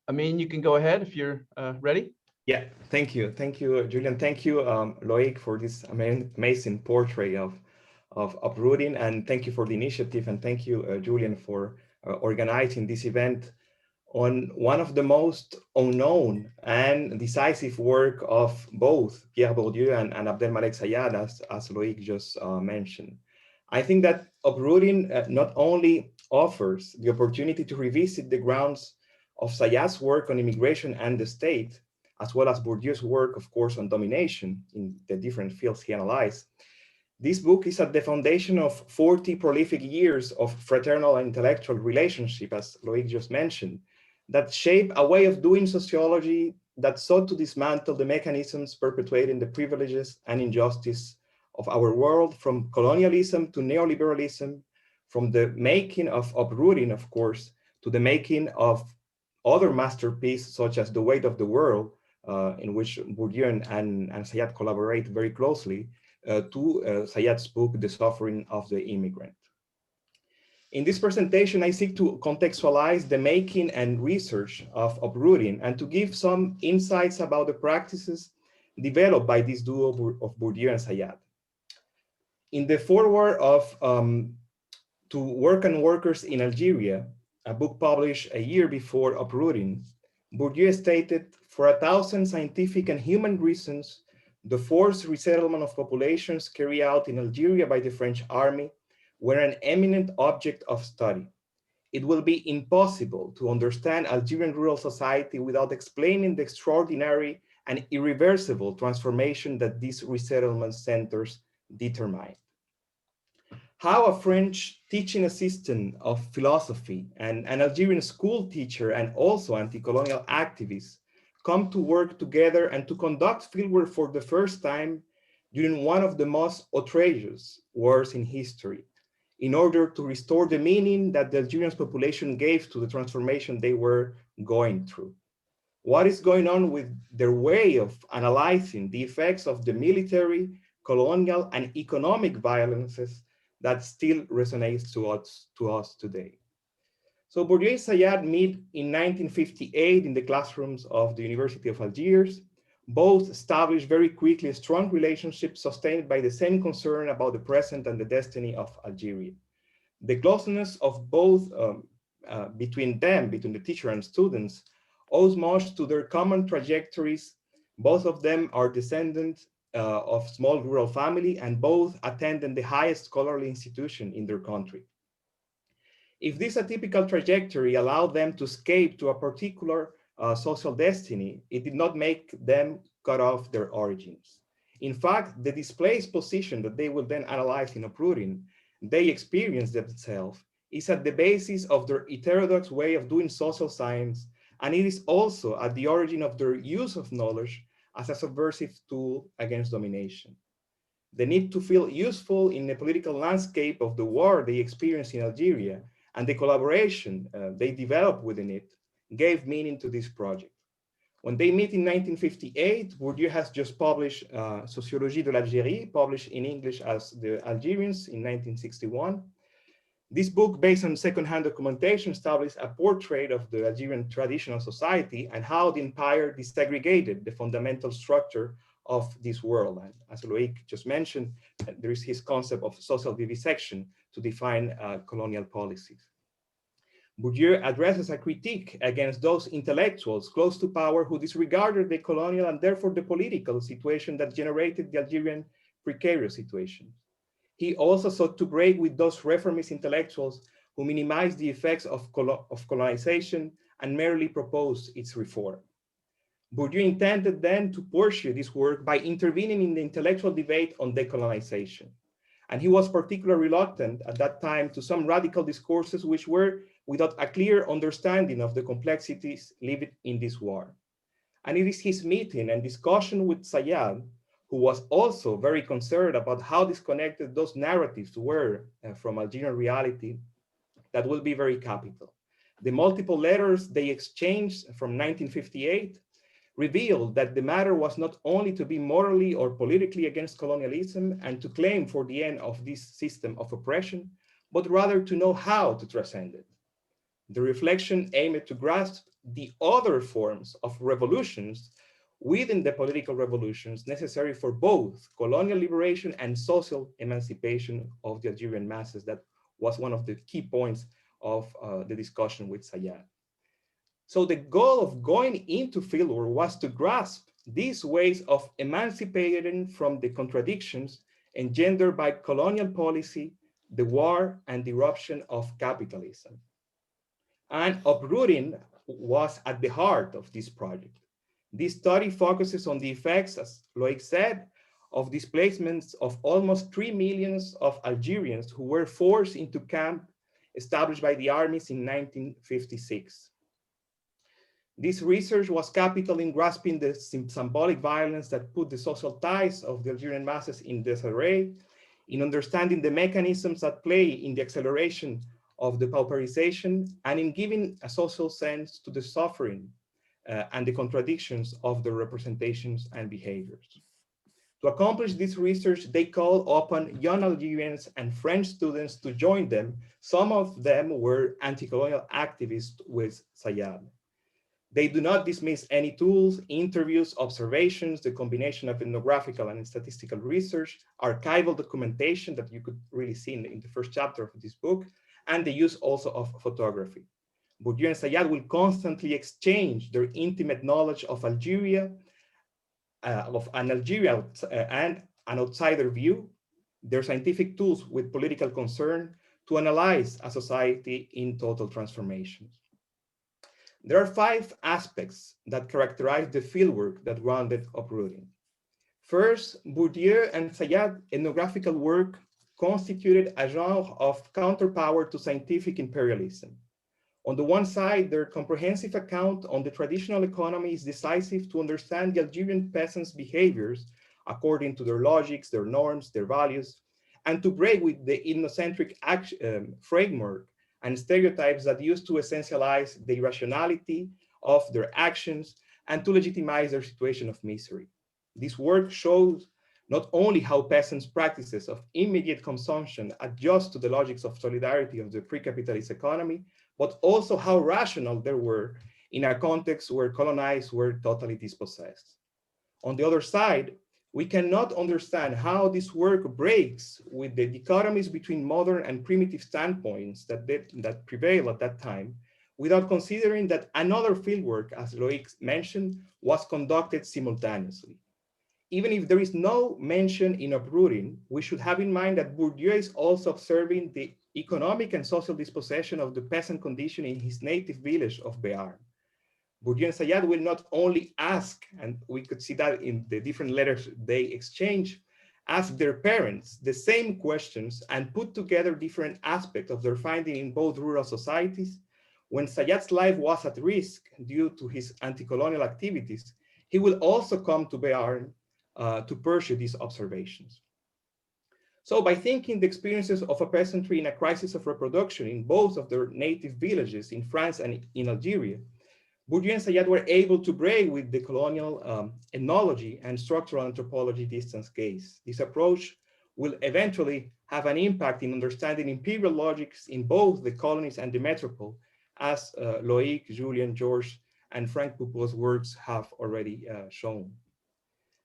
Amin, you can go ahead if you're ready. Yeah, thank you, Julian. Thank you, Loic, for this amazing portrait of uprooting, and thank you for the initiative, and thank you, Julian, for organizing this event on one of the most unknown and decisive work of both Pierre Bourdieu and Abdelmalek Sayad, as Loic just mentioned. I think that uprooting not only offers the opportunity to revisit the grounds of Sayad's work on immigration and the state, as well as Bourdieu's work, of course, on domination in the different fields he analyzed. This book is at the foundation of 40 prolific years of fraternal and intellectual relationship, as Loic just mentioned, that shape a way of doing sociology that sought to dismantle the mechanisms perpetuating the privileges and injustice of our world, from colonialism to neoliberalism, from the making of uprooting, of course, to the making of other masterpieces such as The Weight of the World, in which Bourdieu and Sayad collaborate very closely, to Sayad's book, The Suffering of the Immigrant. In this presentation, I seek to contextualize the making and research of uprooting and to give some insights about the practices developed by this duo of Bourdieu and Sayad. In the foreword of To Work and Workers in Algeria, a book published a year before uprooting, Bourdieu stated, "For 1,000 scientific and human reasons, the forced resettlement of populations carried out in Algeria by the French army were an eminent object of study. It will be impossible to understand Algerian rural society without explaining the extraordinary and irreversible transformation that these resettlement centers determine." How a French teaching assistant of philosophy and an Algerian school teacher and also anti-colonial activists come to work together and to conduct fieldwork for the first time during one of the most outrageous wars in history, in order to restore the meaning that the Algerian population gave to the transformation they were going through. What is going on with their way of analyzing the effects of the military, colonial, and economic violences that still resonates to us today? So Bourdieu and Sayad meet in 1958 in the classrooms of the University of Algiers. Both established very quickly a strong relationship sustained by the same concern about the present and the destiny of Algeria. The closeness of both between the teacher and students, owes much to their common trajectories. Both of them are descendants of small rural family, and both attended the highest scholarly institution in their country. If this atypical trajectory allowed them to escape to a particular social destiny, it did not make them cut off their origins. In fact, the displaced position that they will then analyze in uprooting, they experience themselves, is at the basis of their heterodox way of doing social science, and it is also at the origin of their use of knowledge as a subversive tool against domination. The need to feel useful in the political landscape of the war they experienced in Algeria and the collaboration they developed within it gave meaning to this project. When they meet in 1958, Bourdieu has just published Sociology de l'Algérie, published in English as The Algerians in 1961. This book, based on secondhand documentation, established a portrait of the Algerian traditional society and how the empire desegregated the fundamental structure of this world. And as Loic just mentioned, there is his concept of social vivisection to define colonial policies. Bourdieu addresses a critique against those intellectuals close to power who disregarded the colonial and therefore the political situation that generated the Algerian precarious situation. He also sought to break with those reformist intellectuals who minimized the effects of colonization and merely proposed its reform. Bourdieu intended then to pursue this work by intervening in the intellectual debate on decolonization. And he was particularly reluctant at that time to some radical discourses which were without a clear understanding of the complexities lived in this war. And it is his meeting and discussion with Sayad, who was also very concerned about how disconnected those narratives were from Algerian reality, that will be very capital. The multiple letters they exchanged from 1958 revealed that the matter was not only to be morally or politically against colonialism and to claim for the end of this system of oppression, but rather to know how to transcend it. The reflection aimed to grasp the other forms of revolutions within the political revolutions necessary for both colonial liberation and social emancipation of the Algerian masses. That was one of the key points of the discussion with Sayad. So the goal of going into fieldwork was to grasp these ways of emancipating from the contradictions engendered by colonial policy, the war, and the eruption of capitalism. And uprooting was at the heart of this project. This study focuses on the effects, as Loic said, of displacements of almost 3 million of Algerians who were forced into camp established by the armies in 1956. This research was capital in grasping the symbolic violence that put the social ties of the Algerian masses in disarray, in understanding the mechanisms at play in the acceleration of the pauperization, and in giving a social sense to the suffering and the contradictions of the representations and behaviors. To accomplish this research, they called upon young Algerians and French students to join them. Some of them were anti-colonial activists with Sayad. They do not dismiss any tools, interviews, observations, the combination of ethnographical and statistical research, archival documentation that you could really see in the first chapter of this book, and the use also of photography. Bourdieu and Sayad will constantly exchange their intimate knowledge of Algeria, and an outsider view, their scientific tools with political concern to analyze a society in total transformation. There are 5 aspects that characterize the fieldwork that grounded uprooting. First, Bourdieu and Sayad's ethnographical work constituted a genre of counterpower to scientific imperialism. On the one side, their comprehensive account on the traditional economy is decisive to understand the Algerian peasants' behaviors according to their logics, their norms, their values, and to break with the ethnocentric framework and stereotypes that used to essentialize the irrationality of their actions and to legitimize their situation of misery. This work shows not only how peasants' practices of immediate consumption adjust to the logics of solidarity of the pre-capitalist economy, but also how rational they were in a context where colonized were totally dispossessed. On the other side, we cannot understand how this work breaks with the dichotomies between modern and primitive standpoints that prevail at that time, without considering that another fieldwork, as Loic mentioned, was conducted simultaneously. Even if there is no mention in uprooting, we should have in mind that Bourdieu is also observing the economic and social dispossession of the peasant condition in his native village of Béarn. Bourdieu and Sayad will not only ask, and we could see that in the different letters they exchange, ask their parents the same questions and put together different aspects of their finding in both rural societies. When Sayad's life was at risk due to his anti-colonial activities, he will also come to Béarn to pursue these observations. So by thinking the experiences of a peasantry in a crisis of reproduction in both of their native villages in France and in Algeria, Bourdieu and Sayad were able to break with the colonial ethnology and structural anthropology distance gaze. This approach will eventually have an impact in understanding imperial logics in both the colonies and the metropole, as Loic, Julian, Georges, and Frank Poupeau's works have already shown.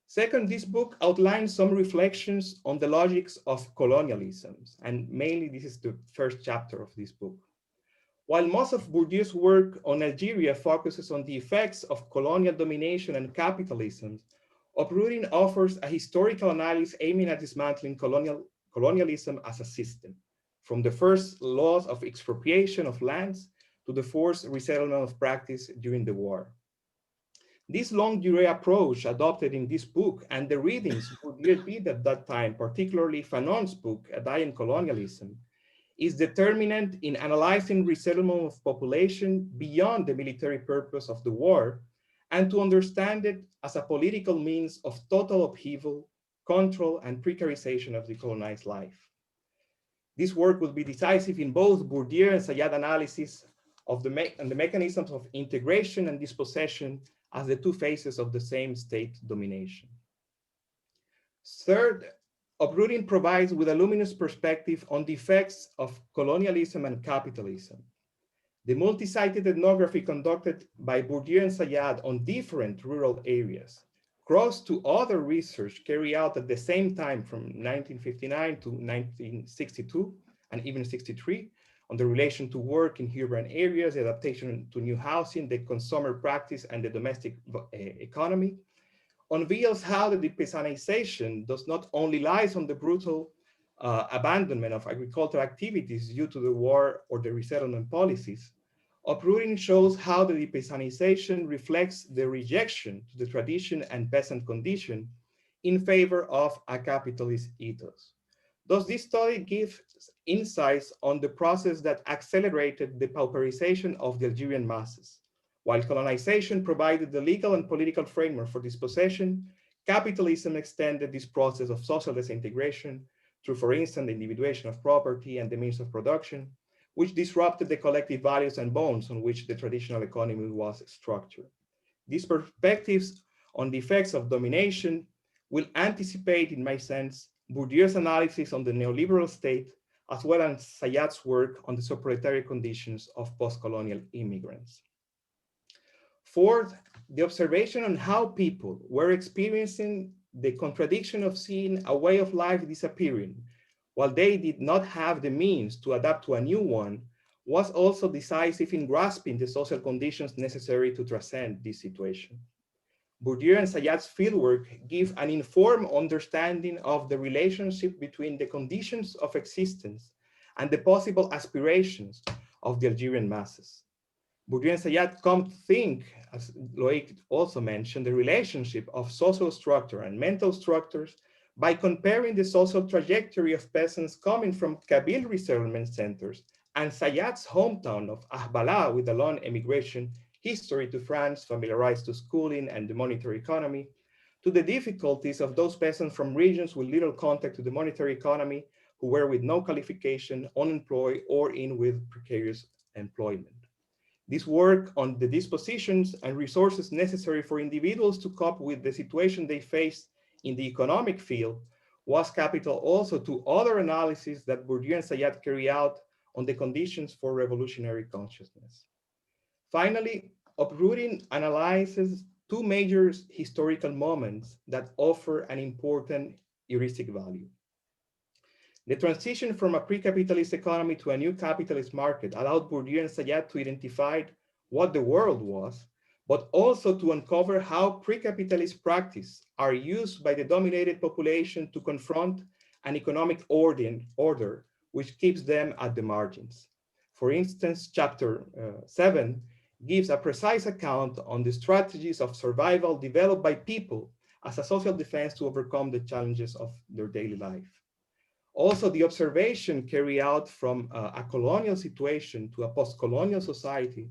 Second, this book outlines some reflections on the logics of colonialism, and mainly this is the first chapter of this book. While most of Bourdieu's work on Algeria focuses on the effects of colonial domination and capitalism, Uprooting offers a historical analysis aiming at dismantling colonialism as a system, from the first laws of expropriation of lands to the forced resettlement of practice during the war. This longue durée approach adopted in this book and the readings Bourdieu did at that time, particularly Fanon's book, A Day in Colonialism, is determinant in analyzing resettlement of population beyond the military purpose of the war and to understand it as a political means of total upheaval, control, and precarization of the colonized life. This work will be decisive in both Bourdieu and Sayad analysis of the mechanisms of integration and dispossession as the 2 phases of the same state domination. Third, Uprooting provides with a luminous perspective on the effects of colonialism and capitalism. The multi-sited ethnography conducted by Bourdieu and Sayad on different rural areas, crossed to other research carried out at the same time from 1959 to 1962 and even 63 on the relation to work in urban areas, the adaptation to new housing, the consumer practice, and the domestic economy, unveils how the depeasantization does not only lies on the brutal abandonment of agricultural activities due to the war or the resettlement policies. Uprooting shows how the depeasantization reflects the rejection to the tradition and peasant condition in favor of a capitalist ethos. Thus, this study gives insights on the process that accelerated the pauperization of the Algerian masses. While colonization provided the legal and political framework for dispossession, capitalism extended this process of social disintegration through, for instance, the individuation of property and the means of production, which disrupted the collective values and bonds on which the traditional economy was structured. These perspectives on the effects of domination will anticipate, in my sense, Bourdieu's analysis on the neoliberal state, as well as Sayad's work on the subproletariat conditions of post-colonial immigrants. Fourth, the observation on how people were experiencing the contradiction of seeing a way of life disappearing, while they did not have the means to adapt to a new one, was also decisive in grasping the social conditions necessary to transcend this situation. Bourdieu and Sayad's fieldwork give an informed understanding of the relationship between the conditions of existence and the possible aspirations of the Algerian masses. Bourdieu and Sayad come to think, as Loic also mentioned, the relationship of social structure and mental structures by comparing the social trajectory of peasants coming from Kabyle resettlement centers and Sayad's hometown of Ahbala with a long emigration history to France, familiarized to schooling and the monetary economy, to the difficulties of those peasants from regions with little contact to the monetary economy, who were with no qualification, unemployed, or in with precarious employment. This work on the dispositions and resources necessary for individuals to cope with the situation they faced in the economic field was capital also to other analyses that Bourdieu and Sayad carry out on the conditions for revolutionary consciousness. Finally, Uprooting analyzes two major historical moments that offer an important heuristic value. The transition from a pre-capitalist economy to a new capitalist market allowed Bourdieu and Sayad to identify what the world was, but also to uncover how pre-capitalist practices are used by the dominated population to confront an economic order which keeps them at the margins. For instance, chapter 7 gives a precise account on the strategies of survival developed by people as a social defense to overcome the challenges of their daily life. Also, the observation carried out from a colonial situation to a post-colonial society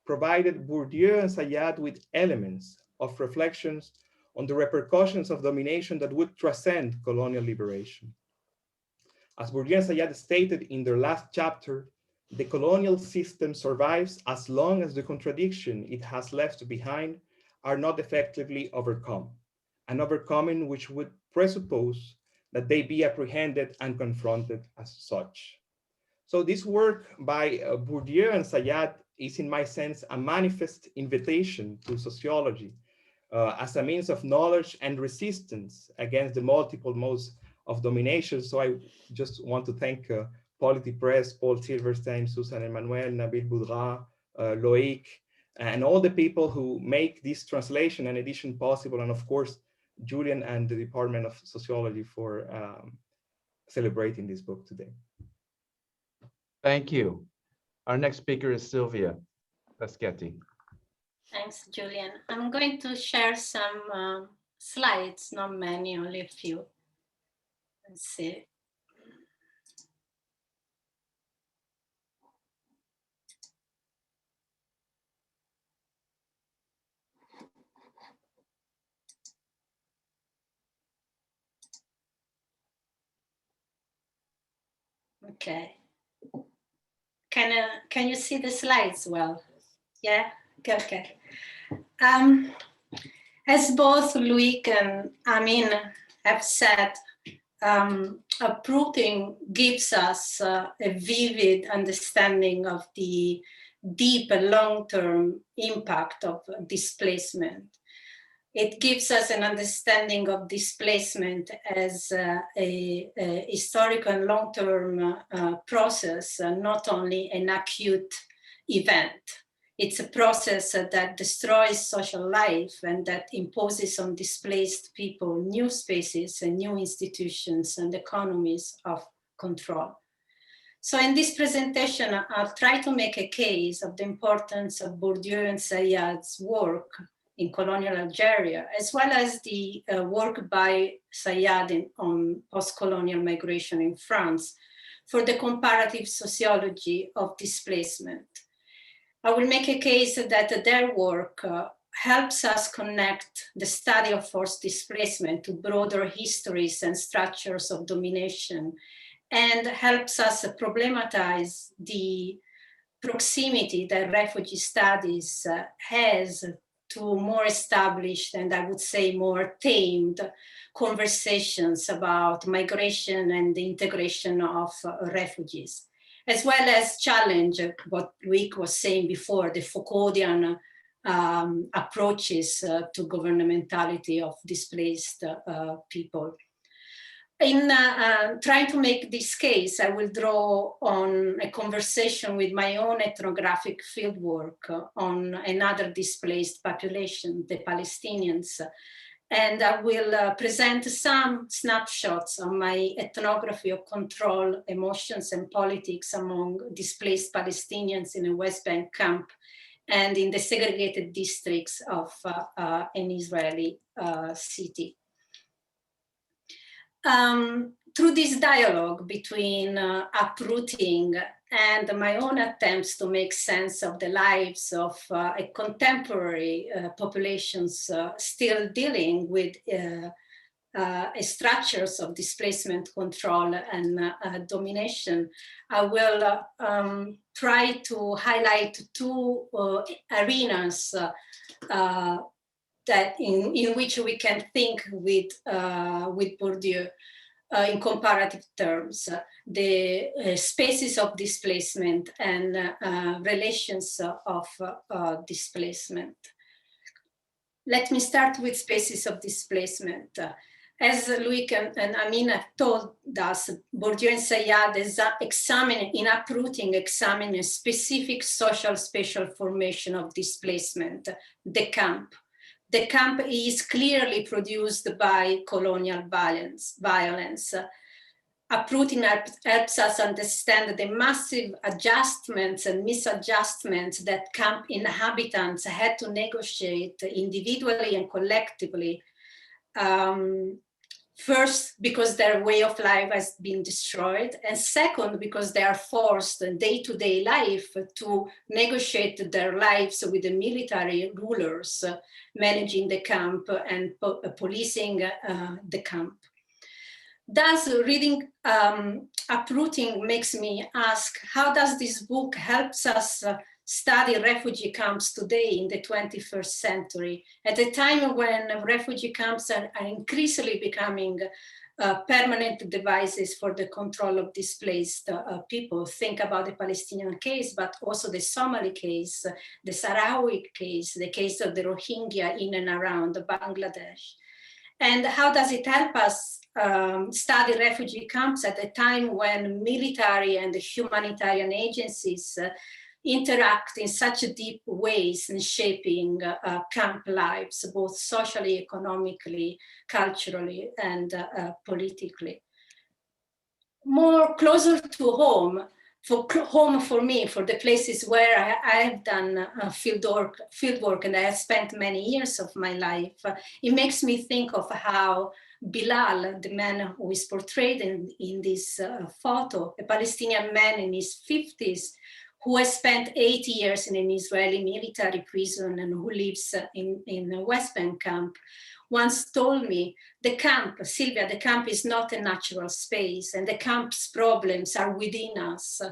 provided Bourdieu and Sayad with elements of reflections on the repercussions of domination that would transcend colonial liberation. As Bourdieu and Sayad stated in their last chapter, the colonial system survives as long as the contradiction it has left behind are not effectively overcome, an overcoming which would presuppose that they be apprehended and confronted as such. So this work by Bourdieu and Sayad is, in my sense, a manifest invitation to sociology as a means of knowledge and resistance against the multiple modes of domination. So I just want to thank Polity Press, Paul Silverstein, Susan Emmanuel, Nabil Boudra, Loic, and all the people who make this translation and edition possible. And of course, Julian and the Department of Sociology for celebrating this book today. Thank you. Our next speaker is Silvia Pasquetti. Thanks, Julian. I'm going to share some slides, not many, only a few. Let's see. Okay. Can you see the slides well? Yeah, okay. As both Loic and Amin have said, Uprooting gives us a vivid understanding of the deep and long-term impact of displacement. It gives us an understanding of displacement as a historical and long-term process, not only an acute event. It's a process that destroys social life and that imposes on displaced people new spaces and new institutions and economies of control. So in this presentation, I'll try to make a case of the importance of Bourdieu and Sayyad's work in colonial Algeria, as well as the work by Sayyad on post-colonial migration in France for the comparative sociology of displacement. I will make a case that their work helps us connect the study of forced displacement to broader histories and structures of domination, and helps us problematize the proximity that refugee studies has to more established and I would say more tamed conversations about migration and the integration of refugees, as well as challenge what Loic was saying before, the Foucauldian approaches to governmentality of displaced people. In trying to make this case, I will draw on a conversation with my own ethnographic fieldwork on another displaced population, the Palestinians. And I will present some snapshots of my ethnography of control, emotions, and politics among displaced Palestinians in a West Bank camp and in the segregated districts of an Israeli city. Through this dialogue between Uprooting and my own attempts to make sense of the lives of a contemporary populations still dealing with structures of displacement control and domination, I will try to highlight two arenas that in which we can think with Bourdieu in comparative terms, the spaces of displacement and relations of displacement. Let me start with spaces of displacement. As Loic and Amin have told us, Bourdieu and Sayyad in Uprooting examine a specific social spatial formation of displacement, the camp. The camp is clearly produced by colonial violence. Uprooting helps us understand the massive adjustments and misadjustments that camp inhabitants had to negotiate individually and collectively. First, because their way of life has been destroyed, and second, because they are forced in day-to-day life to negotiate their lives with the military rulers managing the camp and policing the camp. Thus, reading Uprooting makes me ask, how does this book help us study refugee camps today in the 21st century, at a time when refugee camps are increasingly becoming permanent devices for the control of displaced people? Think about the Palestinian case, but also the Somali case, the Sahrawi case, the case of the Rohingya in and around Bangladesh. And how does it help us study refugee camps at a time when military and humanitarian agencies interact in such deep ways in shaping camp lives, both socially, economically, culturally, and politically? More closer to home, for me, for the places where I have done fieldwork and I have spent many years of my life, it makes me think of how Bilal, the man who is portrayed in this photo, a Palestinian man in his 50s, who has spent 8 years in an Israeli military prison and who lives in a West Bank camp, once told me, the camp, Silvia, the camp is not a natural space and the camp's problems are within us.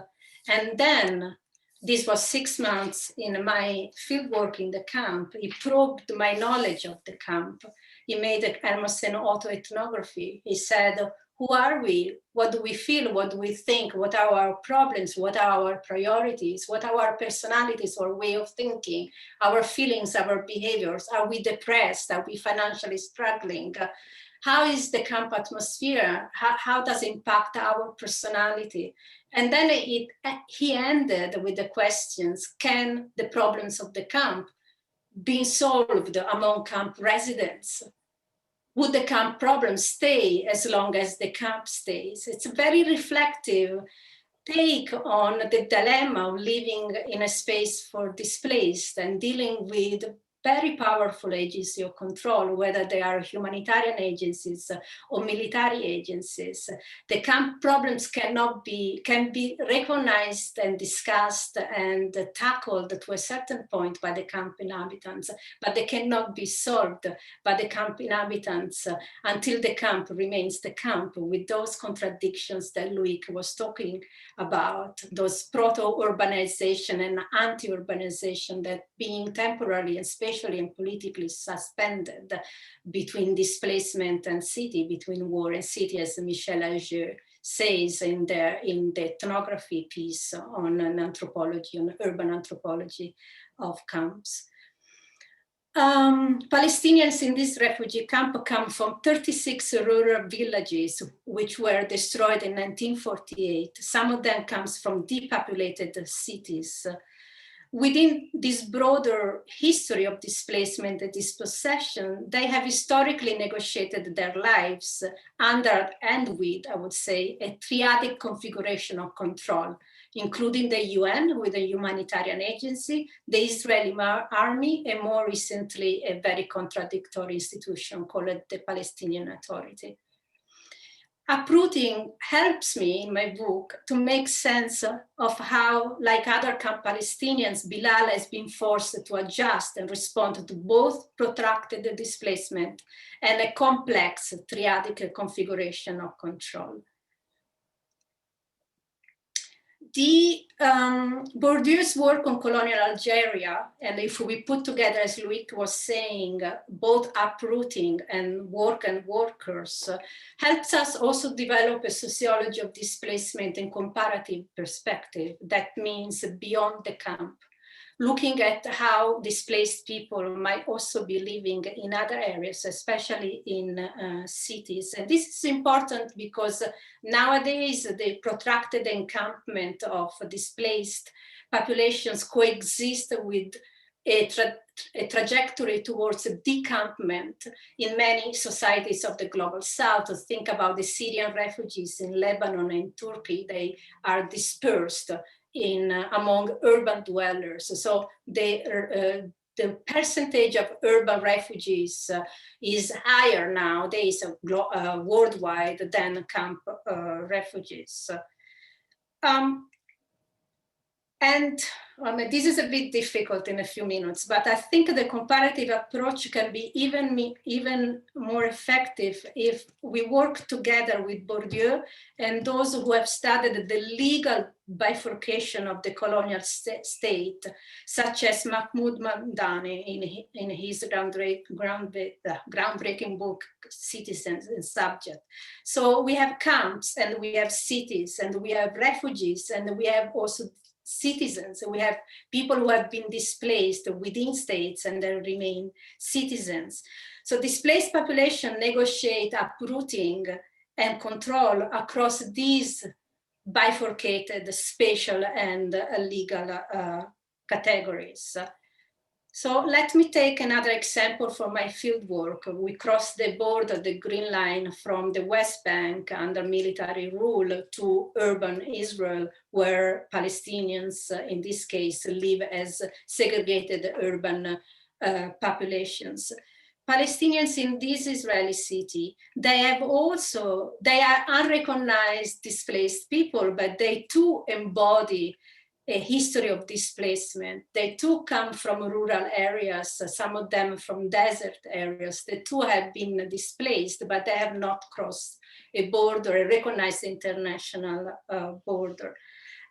And then, this was 6 months in my fieldwork in the camp, he probed my knowledge of the camp. He made almost an autoethnography. He said, Who are we? What do we feel? What do we think? What are our problems? What are our priorities? What are our personalities or way of thinking? Our feelings, our behaviors? Are we depressed? Are we financially struggling? How is the camp atmosphere? How does it impact our personality? And then he ended with the questions, can the problems of the camp be solved among camp residents? Would the camp problem stay as long as the camp stays? It's a very reflective take on the dilemma of living in a space for displaced and dealing with very powerful agency of control, whether they are humanitarian agencies or military agencies. The camp problems can be recognized and discussed and tackled to a certain point by the camp inhabitants, but they cannot be solved by the camp inhabitants until the camp remains the camp, with those contradictions that Loic was talking about, those proto-urbanization and anti-urbanization that being temporarily and spatially and politically suspended between displacement and city, between war and city, as Michel Ager says in the ethnography piece on an anthropology, on urban anthropology of camps. Palestinians in this refugee camp come from 36 rural villages which were destroyed in 1948. Some of them comes from depopulated cities. Within this broader history of displacement and dispossession, they have historically negotiated their lives under and with, I would say, a triadic configuration of control, including the UN with a humanitarian agency, the Israeli army, and more recently, a very contradictory institution called the Palestinian Authority. Uprooting helps me in my book to make sense of how, like other camp Palestinians, Bilal has been forced to adjust and respond to both protracted displacement and a complex triadic configuration of control. Bourdieu's work on colonial Algeria, and if we put together, as Loic was saying, both uprooting and work and workers, helps us also develop a sociology of displacement in comparative perspective. That means beyond the camp, looking at how displaced people might also be living in other areas, especially in cities. And this is important because nowadays the protracted encampment of displaced populations coexist with a trajectory towards a decampment in many societies of the global south. Think about the Syrian refugees in Lebanon and Turkey. They are dispersed among urban dwellers. So the percentage of urban refugees is higher nowadays worldwide than camp refugees. This is a bit difficult in a few minutes, but I think the comparative approach can be even more effective if we work together with Bourdieu and those who have studied the legal bifurcation of the colonial state, such as Mahmoud Mamdani in his groundbreaking book, Citizens and Subject. So we have camps and we have cities and we have refugees and we have also citizens. We have people who have been displaced within states and they remain citizens. So displaced population negotiate uprooting and control across these bifurcated spatial and legal categories. So let me take another example from my field work. We crossed the border, the green line, from the West Bank under military rule to urban Israel, where Palestinians, in this case, live as segregated urban populations. Palestinians in this Israeli city, they are unrecognized displaced people, but they too embody a history of displacement. They too come from rural areas, some of them from desert areas. They too have been displaced, but they have not crossed a border, a recognized international border.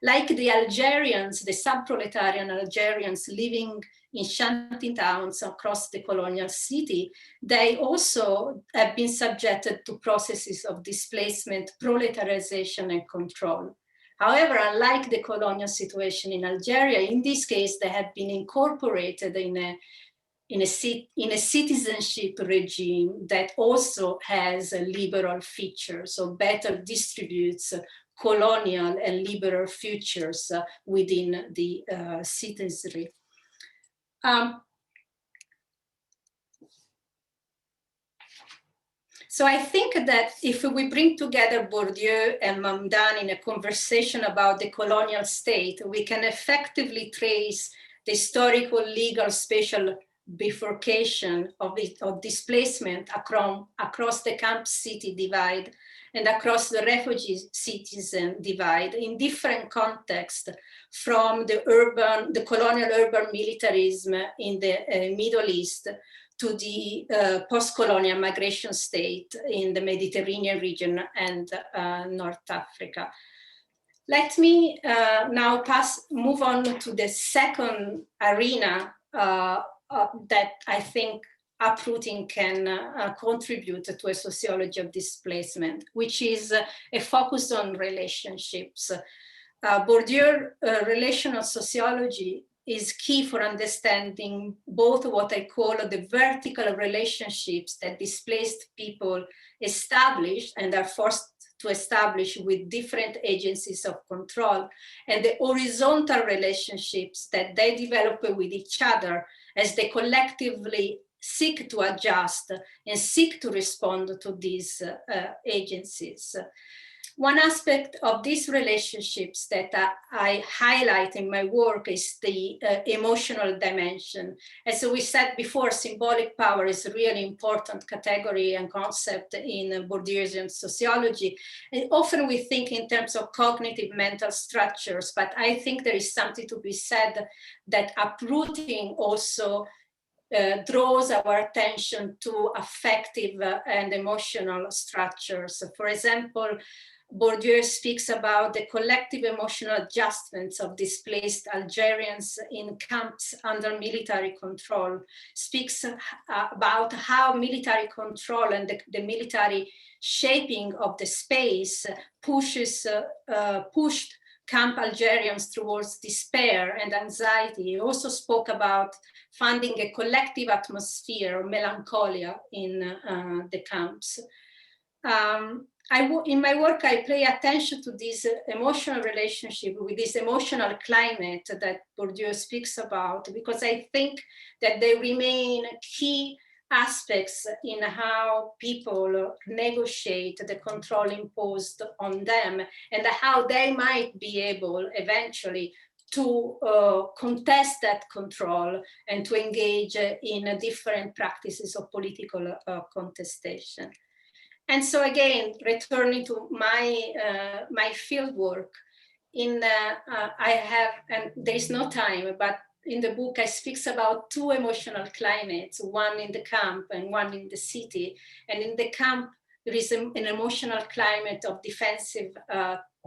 Like the Algerians, the sub-proletarian Algerians living in shanty towns across the colonial city, they also have been subjected to processes of displacement, proletarization, and control. However, unlike the colonial situation in Algeria, in this case, they have been incorporated in a citizenship regime that also has liberal features, so better distributes colonial and liberal futures within the citizenry. So I think that if we bring together Bourdieu and Mamdani in a conversation about the colonial state, we can effectively trace the historical, legal, spatial bifurcation of displacement across the camp city divide and across the refugee citizen divide in different contexts, from the colonial urban militarism in the Middle East to the post-colonial migration state in the Mediterranean region and North Africa. Let me now move on to the second arena that I think Uprooting can contribute to a sociology of displacement, which is a focus on relationships. Bourdieu relational sociology is key for understanding both what I call the vertical relationships that displaced people establish and are forced to establish with different agencies of control, and the horizontal relationships that they develop with each other as they collectively seek to adjust and seek to respond to these agencies. One aspect of these relationships that I highlight in my work is the emotional dimension. As we said before, symbolic power is a really important category and concept in Bourdieusian sociology. And often we think in terms of cognitive mental structures, but I think there is something to be said that uprooting also draws our attention to affective and emotional structures. For example, Bourdieu speaks about the collective emotional adjustments of displaced Algerians in camps under military control, speaks about how military control and the military shaping of the space pushed camp Algerians towards despair and anxiety. He also spoke about finding a collective atmosphere of melancholia in the camps. In my work, I pay attention to this emotional relationship with this emotional climate that Bourdieu speaks about, because I think that they remain key aspects in how people negotiate the control imposed on them and how they might be able eventually to contest that control and to engage in different practices of political contestation. And so again, returning to my field work, I have, and there is no time, but in the book I speak about two emotional climates, one in the camp and one in the city. And in the camp, there is an emotional climate of defensive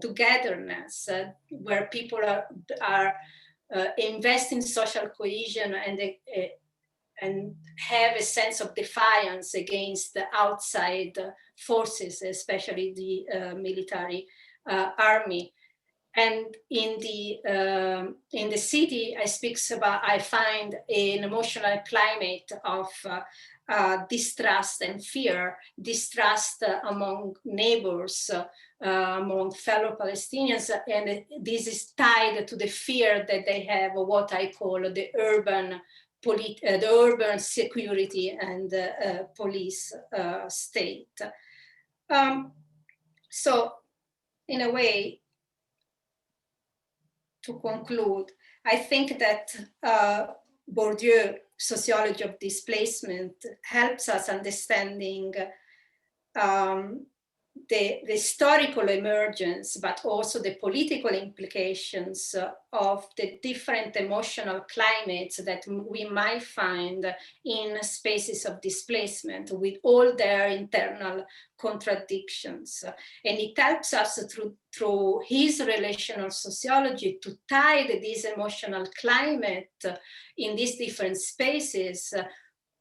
togetherness, where people are invest in social cohesion and have a sense of defiance against the outside forces, especially the military army. And in the city, I find an emotional climate of distrust and fear, distrust among neighbors, among fellow Palestinians, and this is tied to the fear that they have of what I call the urban security and police state. So in a way, to conclude, I think that Bourdieu, Sociology of Displacement, helps us understanding the historical emergence, but also the political implications of the different emotional climates that we might find in spaces of displacement with all their internal contradictions. And it helps us through his relational sociology to tie this emotional climate in these different spaces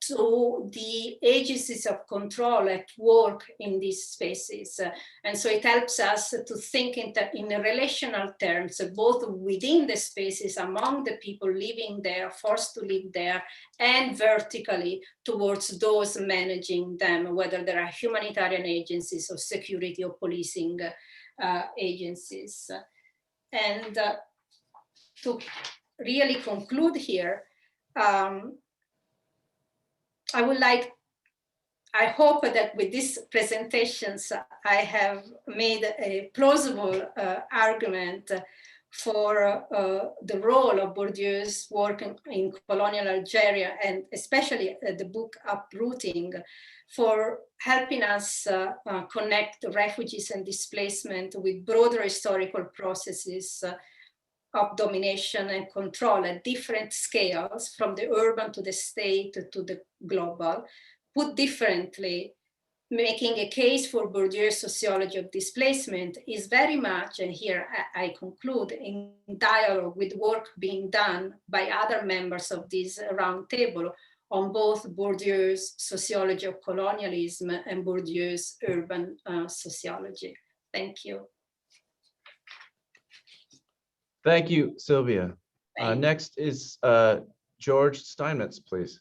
to the agencies of control at work in these spaces. And so it helps us to think in relational terms, both within the spaces, among the people living there, forced to live there, and vertically towards those managing them, whether there are humanitarian agencies or security or policing agencies. And to really conclude here, I hope that with these presentations, I have made a plausible argument for the role of Bourdieu's work in colonial Algeria, and especially the book Uprooting, for helping us connect refugees and displacement with broader historical processes of domination and control at different scales, from the urban to the state to the global. Put differently, making a case for Bourdieu's sociology of displacement is very much, and here I conclude, in dialogue with work being done by other members of this roundtable on both Bourdieu's sociology of colonialism and Bourdieu's urban sociology. Thank you. Thank you, Silvia. Next is George Steinmetz, please.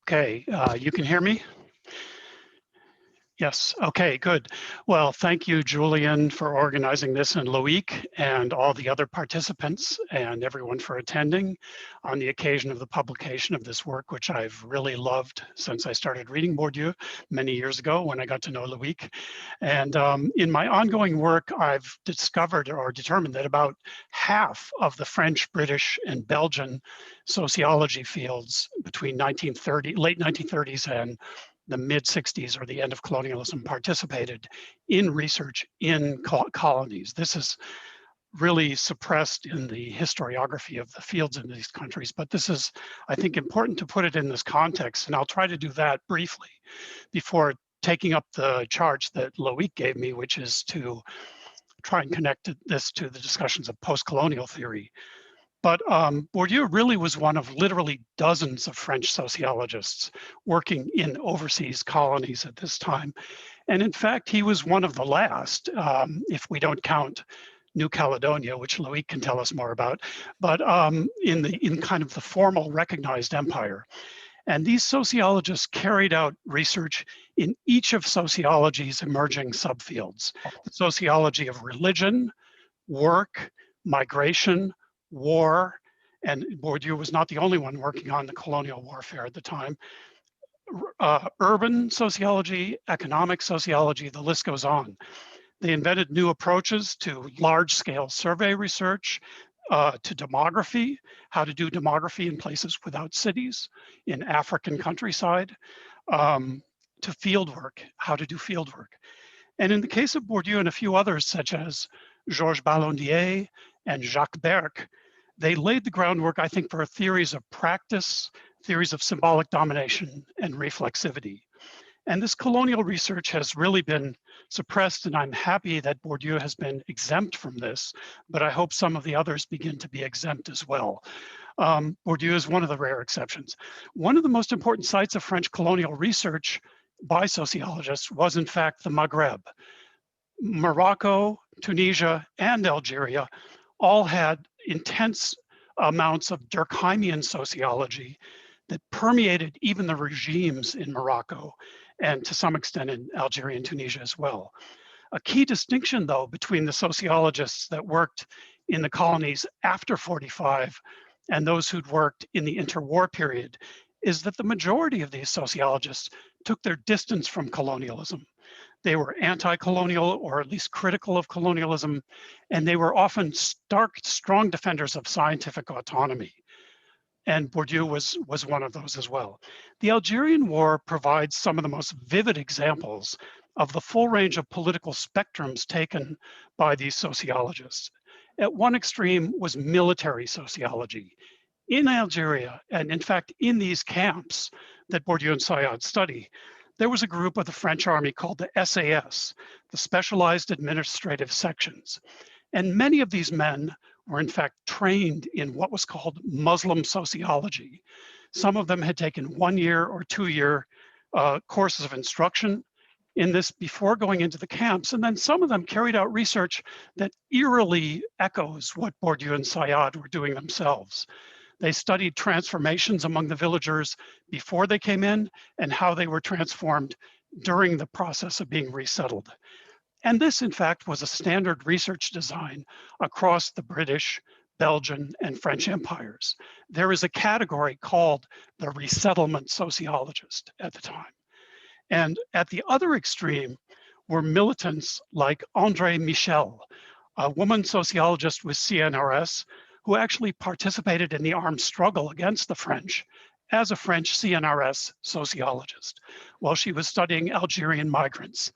Okay, you can hear me? Yes, okay, good. Well, thank you, Julian, for organizing this, and Loic, and all the other participants, and everyone for attending on the occasion of the publication of this work, which I've really loved since I started reading Bourdieu many years ago when I got to know Loic. And in my ongoing work, I've discovered or determined that about half of the French, British, and Belgian sociology fields between late 1930s and the mid-60s or the end of colonialism participated in research in colonies. This is really suppressed in the historiography of the fields in these countries, but this is, I think, important to put it in this context, and I'll try to do that briefly before taking up the charge that Loic gave me, which is to try and connect this to the discussions of post-colonial theory. But Bourdieu really was one of literally dozens of French sociologists working in overseas colonies at this time. And in fact, he was one of the last, if we don't count New Caledonia, which Loic can tell us more about, but in kind of the formal recognized empire. And these sociologists carried out research in each of sociology's emerging subfields: the sociology of religion, work, migration, war, and Bourdieu was not the only one working on the colonial warfare at the time, urban sociology, economic sociology, the list goes on. They invented new approaches to large-scale survey research, to demography, how to do demography in places without cities, in African countryside, to fieldwork, how to do fieldwork. And in the case of Bourdieu and a few others, such as Georges Ballondier and Jacques Berck, they laid the groundwork, I think, for theories of practice, theories of symbolic domination and reflexivity. And this colonial research has really been suppressed, and I'm happy that Bourdieu has been exempt from this, but I hope some of the others begin to be exempt as well. Bourdieu is one of the rare exceptions. One of the most important sites of French colonial research by sociologists was, in fact, the Maghreb. Morocco, Tunisia, and Algeria all had intense amounts of Durkheimian sociology that permeated even the regimes in Morocco, and to some extent in Algeria and Tunisia as well. A key distinction, though, between the sociologists that worked in the colonies after 45 and those who'd worked in the interwar period is that the majority of these sociologists took their distance from colonialism. They were anti-colonial, or at least critical of colonialism, and they were often strong defenders of scientific autonomy. And Bourdieu was one of those as well. The Algerian War provides some of the most vivid examples of the full range of political spectrums taken by these sociologists. At one extreme was military sociology. In Algeria, and in fact, in these camps that Bourdieu and Saïd study, there was a group of the French army called the SAS, the Specialized Administrative Sections. And many of these men were in fact trained in what was called Muslim sociology. Some of them had taken 1 year or 2 year courses of instruction in this before going into the camps. And then some of them carried out research that eerily echoes what Bourdieu and Saïd were doing themselves. They studied transformations among the villagers before they came in and how they were transformed during the process of being resettled. And this, in fact, was a standard research design across the British, Belgian, and French empires. There is a category called the resettlement sociologist at the time. And at the other extreme were militants like André Michel, a woman sociologist with CNRS, who actually participated in the armed struggle against the French as a French CNRS sociologist while she was studying Algerian migrants.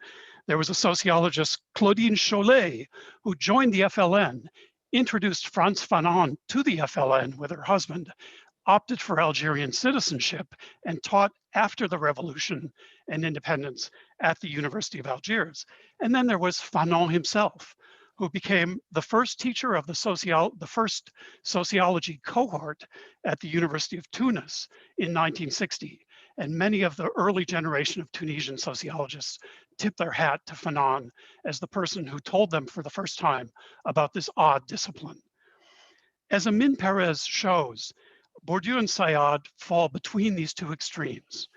There was a sociologist, Claudine Chollet, who joined the FLN, introduced Frantz Fanon to the FLN with her husband, opted for Algerian citizenship, and taught after the revolution and independence at the University of Algiers. And then there was Fanon himself, who became the first teacher of the first sociology cohort at the University of Tunis in 1960. And many of the early generation of Tunisian sociologists tip their hat to Fanon as the person who told them for the first time about this odd discipline. As Amin Perez shows, Bourdieu and Saïd fall between these two extremes.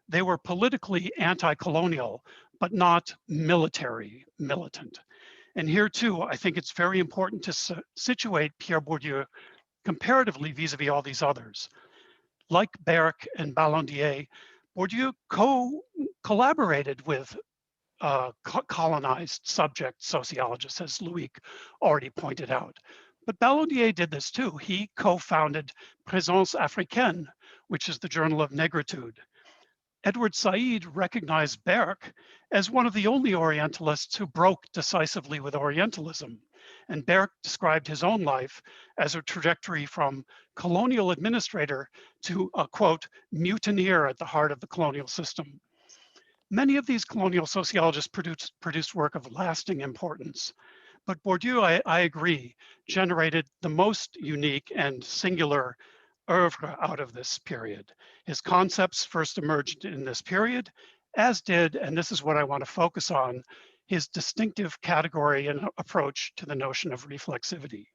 They were politically anti-colonial, but not military militant. And here too, I think it's very important to situate Pierre Bourdieu comparatively vis-a-vis all these others. Like Berck and Ballandier, Bourdieu collaborated with colonized subject sociologists, as Loic already pointed out. But Ballandier did this too. He co-founded Présence Africaine, which is the Journal of Negritude. Edward Said recognized Berck as one of the only Orientalists who broke decisively with Orientalism. And Berck described his own life as a trajectory from colonial administrator to a, quote, mutineer at the heart of the colonial system. Many of these colonial sociologists produced work of lasting importance. But Bourdieu, I agree, generated the most unique and singular oeuvre out of this period. His concepts first emerged in this period, as did, and this is what I want to focus on, his distinctive category and approach to the notion of reflexivity.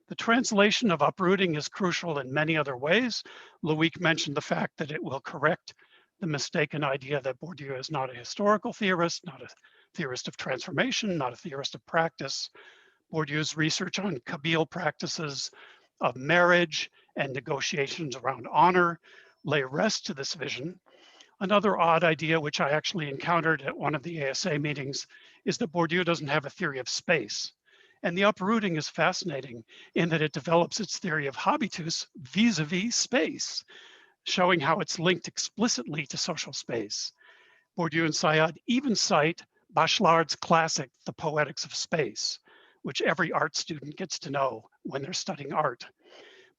The translation of Uprooting is crucial in many other ways. Loic mentioned the fact that it will correct the mistaken idea that Bourdieu is not a historical theorist, not a theorist of transformation, not a theorist of practice. Bourdieu's research on Kabyle practices of marriage and negotiations around honor lay rest to this vision. Another odd idea, which I actually encountered at one of the ASA meetings, is that Bourdieu doesn't have a theory of space. And the Uprooting is fascinating in that it develops its theory of habitus vis-a-vis space, showing how it's linked explicitly to social space. Bourdieu and Saïd even cite Bachelard's classic, The Poetics of Space, which every art student gets to know when they're studying art.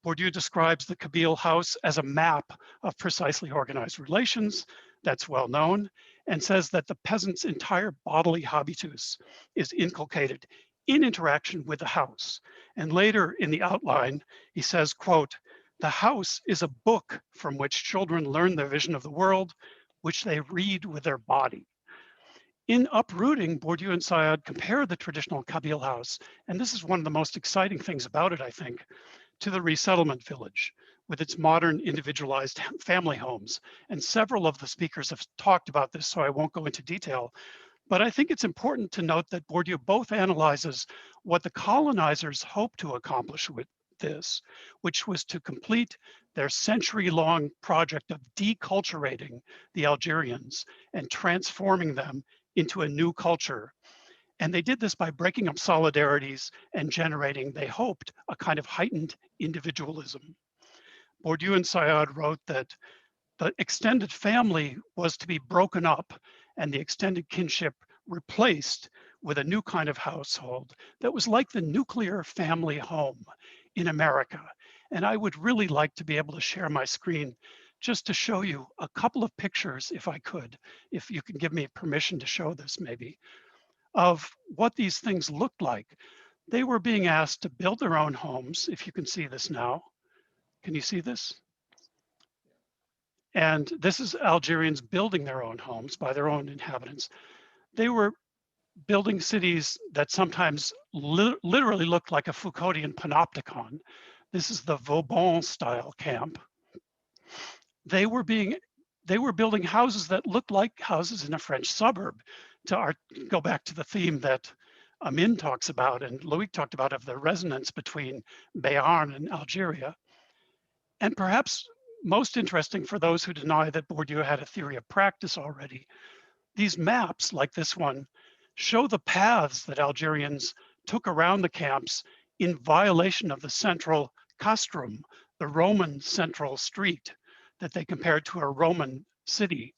Bourdieu describes the Kabyle house as a map of precisely organized relations, that's well known, and says that the peasant's entire bodily habitus is inculcated in interaction with the house. And later in the outline, he says, quote, "The house is a book from which children learn their vision of the world, which they read with their body." In Uprooting, Bourdieu and Saïd compare the traditional Kabyle house, and this is one of the most exciting things about it, I think, to the resettlement village with its modern individualized family homes. And several of the speakers have talked about this, so I won't go into detail. But I think it's important to note that Bourdieu both analyzes what the colonizers hoped to accomplish with this, which was to complete their century-long project of deculturating the Algerians and transforming them into a new culture. And they did this by breaking up solidarities and generating, they hoped, a kind of heightened individualism. Bourdieu and Saïd wrote that the extended family was to be broken up and the extended kinship replaced with a new kind of household that was like the nuclear family home in America. And I would really like to be able to share my screen just to show you a couple of pictures, if I could, if you can give me permission to show this maybe, of what these things looked like. They were being asked to build their own homes, if you can see this now. Can you see this? And this is Algerians building their own homes by their own inhabitants. They were building cities that sometimes literally looked like a Foucauldian panopticon. This is the Vauban style camp. They were building houses that looked like houses in a French suburb. To go back to the theme that Amin talks about and Loic talked about of the resonance between Béarn and Algeria. And perhaps most interesting for those who deny that Bourdieu had a theory of practice already, these maps like this one show the paths that Algerians took around the camps in violation of the central castrum, the Roman central street that they compared to a Roman city,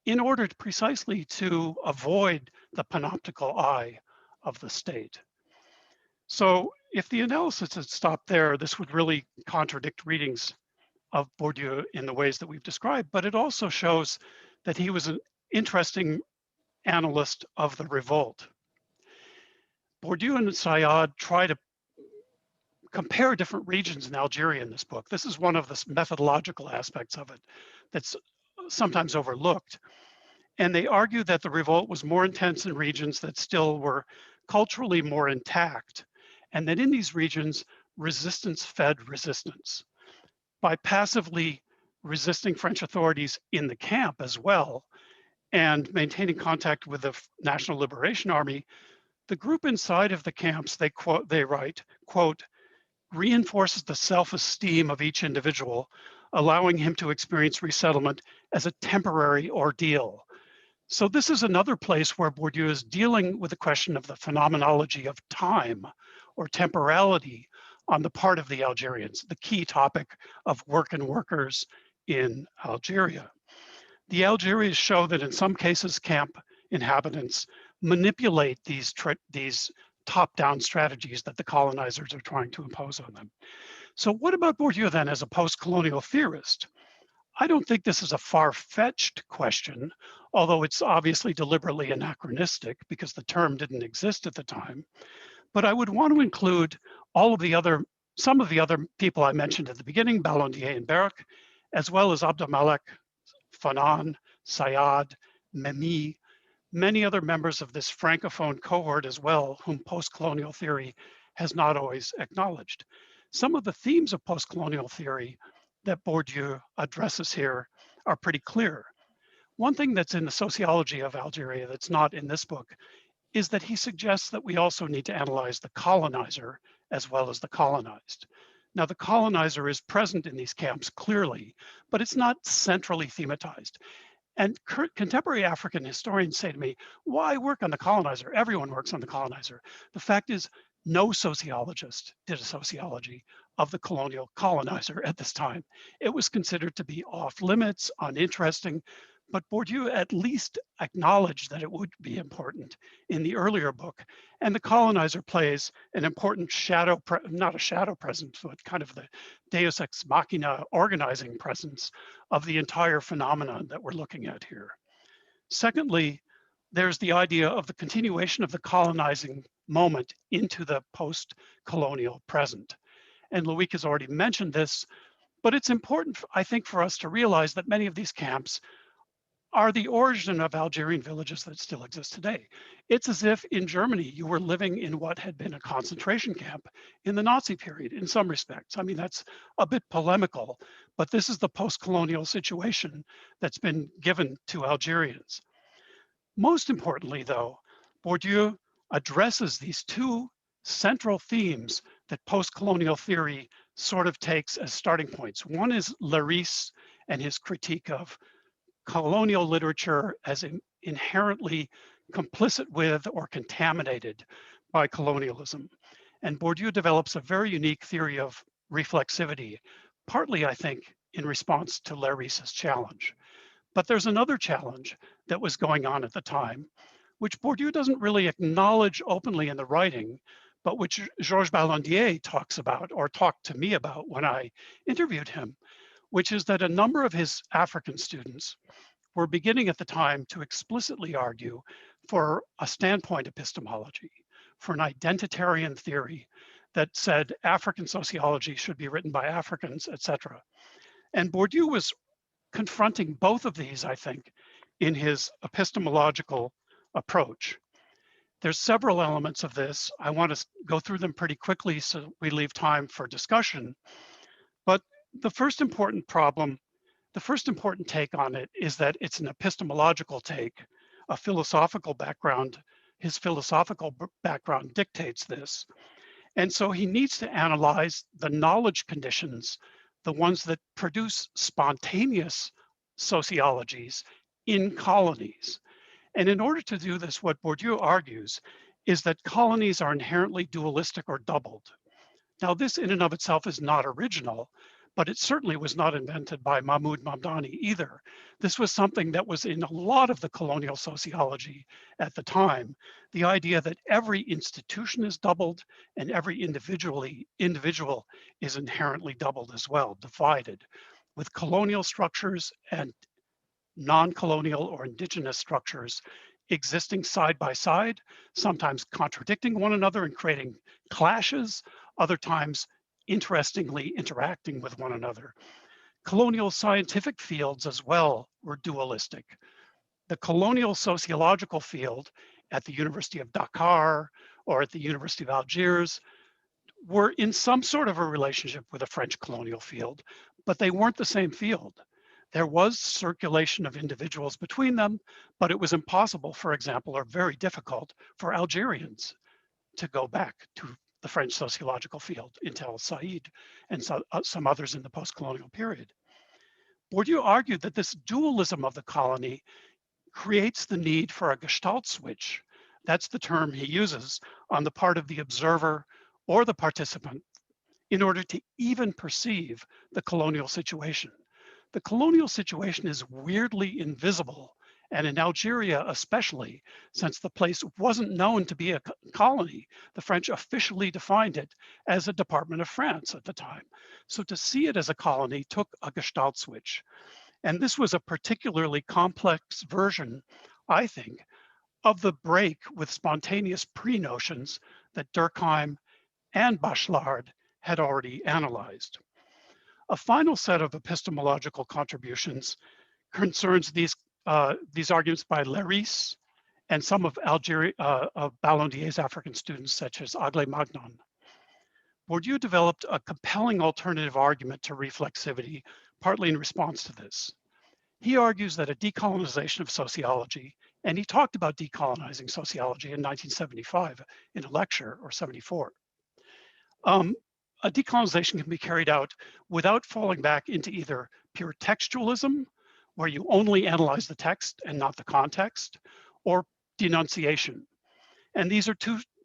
in order precisely to avoid the panoptical eye of the state. So if the analysis had stopped there, this would really contradict readings of Bourdieu in the ways that we've described, but it also shows that he was an interesting analyst of the revolt. Bourdieu and Sayad try to compare different regions in Algeria in this book. This is one of the methodological aspects of it that's sometimes overlooked. And they argue that the revolt was more intense in regions that still were culturally more intact, and that in these regions, resistance fed resistance. By passively resisting French authorities in the camp as well, and maintaining contact with the National Liberation Army, the group inside of the camps, they write, quote, reinforces the self-esteem of each individual, allowing him to experience resettlement as a temporary ordeal. So this is another place where Bourdieu is dealing with the question of the phenomenology of time or temporality on the part of the Algerians, the key topic of work and workers in Algeria. The Algerians show that in some cases, camp inhabitants manipulate these top-down strategies that the colonizers are trying to impose on them. So what about Bourdieu then as a post-colonial theorist? I don't think this is a far-fetched question, although it's obviously deliberately anachronistic because the term didn't exist at the time. But I would want to include some of the other people I mentioned at the beginning, Ballondier and Berck, as well as Abelmalek, Fanon, Sayad, Memi, many other members of this Francophone cohort as well, whom post-colonial theory has not always acknowledged. Some of the themes of post-colonial theory that Bourdieu addresses here are pretty clear. One thing that's in the sociology of Algeria that's not in this book is that he suggests that we also need to analyze the colonizer as well as the colonized. Now, the colonizer is present in these camps clearly, but it's not centrally thematized. And contemporary African historians say to me, why work on the colonizer? Everyone works on the colonizer. The fact is, no sociologist did a sociology of the colonial colonizer at this time. It was considered to be off limits, uninteresting, but Bourdieu at least acknowledged that it would be important in the earlier book. And the colonizer plays an important not a shadow presence, but kind of the deus ex machina organizing presence of the entire phenomenon that we're looking at here. Secondly, there's the idea of the continuation of the colonizing moment into the post-colonial present. And Loic has already mentioned this, but it's important, I think, for us to realize that many of these camps are the origin of Algerian villages that still exist today. It's as if in Germany, you were living in what had been a concentration camp in the Nazi period in some respects. I mean, that's a bit polemical, but this is the post-colonial situation that's been given to Algerians. Most importantly, though, Bourdieu addresses these two central themes that post-colonial theory sort of takes as starting points. One is Laris and his critique of colonial literature as inherently complicit with or contaminated by colonialism. And Bourdieu develops a very unique theory of reflexivity, partly, I think, in response to Laris's challenge. But there's another challenge that was going on at the time, which Bourdieu doesn't really acknowledge openly in the writing, but which Georges Ballandier talks about, or talked to me about when I interviewed him, which is that a number of his African students were beginning at the time to explicitly argue for a standpoint epistemology, for an identitarian theory that said African sociology should be written by Africans, etc. And Bourdieu was confronting both of these, I think, in his epistemological approach. There's several elements of this. I want to go through them pretty quickly so we leave time for discussion. But the first important take on it is that it's an epistemological take, a philosophical background. His philosophical background dictates this. And so he needs to analyze the knowledge conditions, the ones that produce spontaneous sociologies in colonies. And in order to do this, what Bourdieu argues is that colonies are inherently dualistic or doubled. Now, this in and of itself is not original, but it certainly was not invented by Mahmoud Mamdani either. This was something that was in a lot of the colonial sociology at the time, the idea that every institution is doubled and every individual is inherently doubled as well, divided, with colonial structures and non-colonial or indigenous structures existing side by side, sometimes contradicting one another and creating clashes, other times interestingly interacting with one another. Colonial scientific fields as well were dualistic. The colonial sociological field at the University of Dakar or at the University of Algiers were in some sort of a relationship with the French colonial field, but they weren't the same field. There was circulation of individuals between them, but it was impossible, for example, or very difficult for Algerians to go back to the French sociological field until Said and some others in the post-colonial period. Bourdieu argued that this dualism of the colony creates the need for a gestalt switch. That's the term he uses on the part of the observer or the participant in order to even perceive the colonial situation. The colonial situation is weirdly invisible, and in Algeria especially, since the place wasn't known to be a colony, the French officially defined it as a department of France at the time. So to see it as a colony took a gestalt switch. And this was a particularly complex version, I think, of the break with spontaneous pre-notions that Durkheim and Bachelard had already analyzed. A final set of epistemological contributions concerns these arguments by Léris and some of Ballandier's African students, such as Aglé Magnon. Bourdieu developed a compelling alternative argument to reflexivity, partly in response to this. He argues that a decolonization of sociology, and he talked about decolonizing sociology in 1975 in a lecture, or 74. A decolonization can be carried out without falling back into either pure textualism, where you only analyze the text and not the context, or denunciation. And these are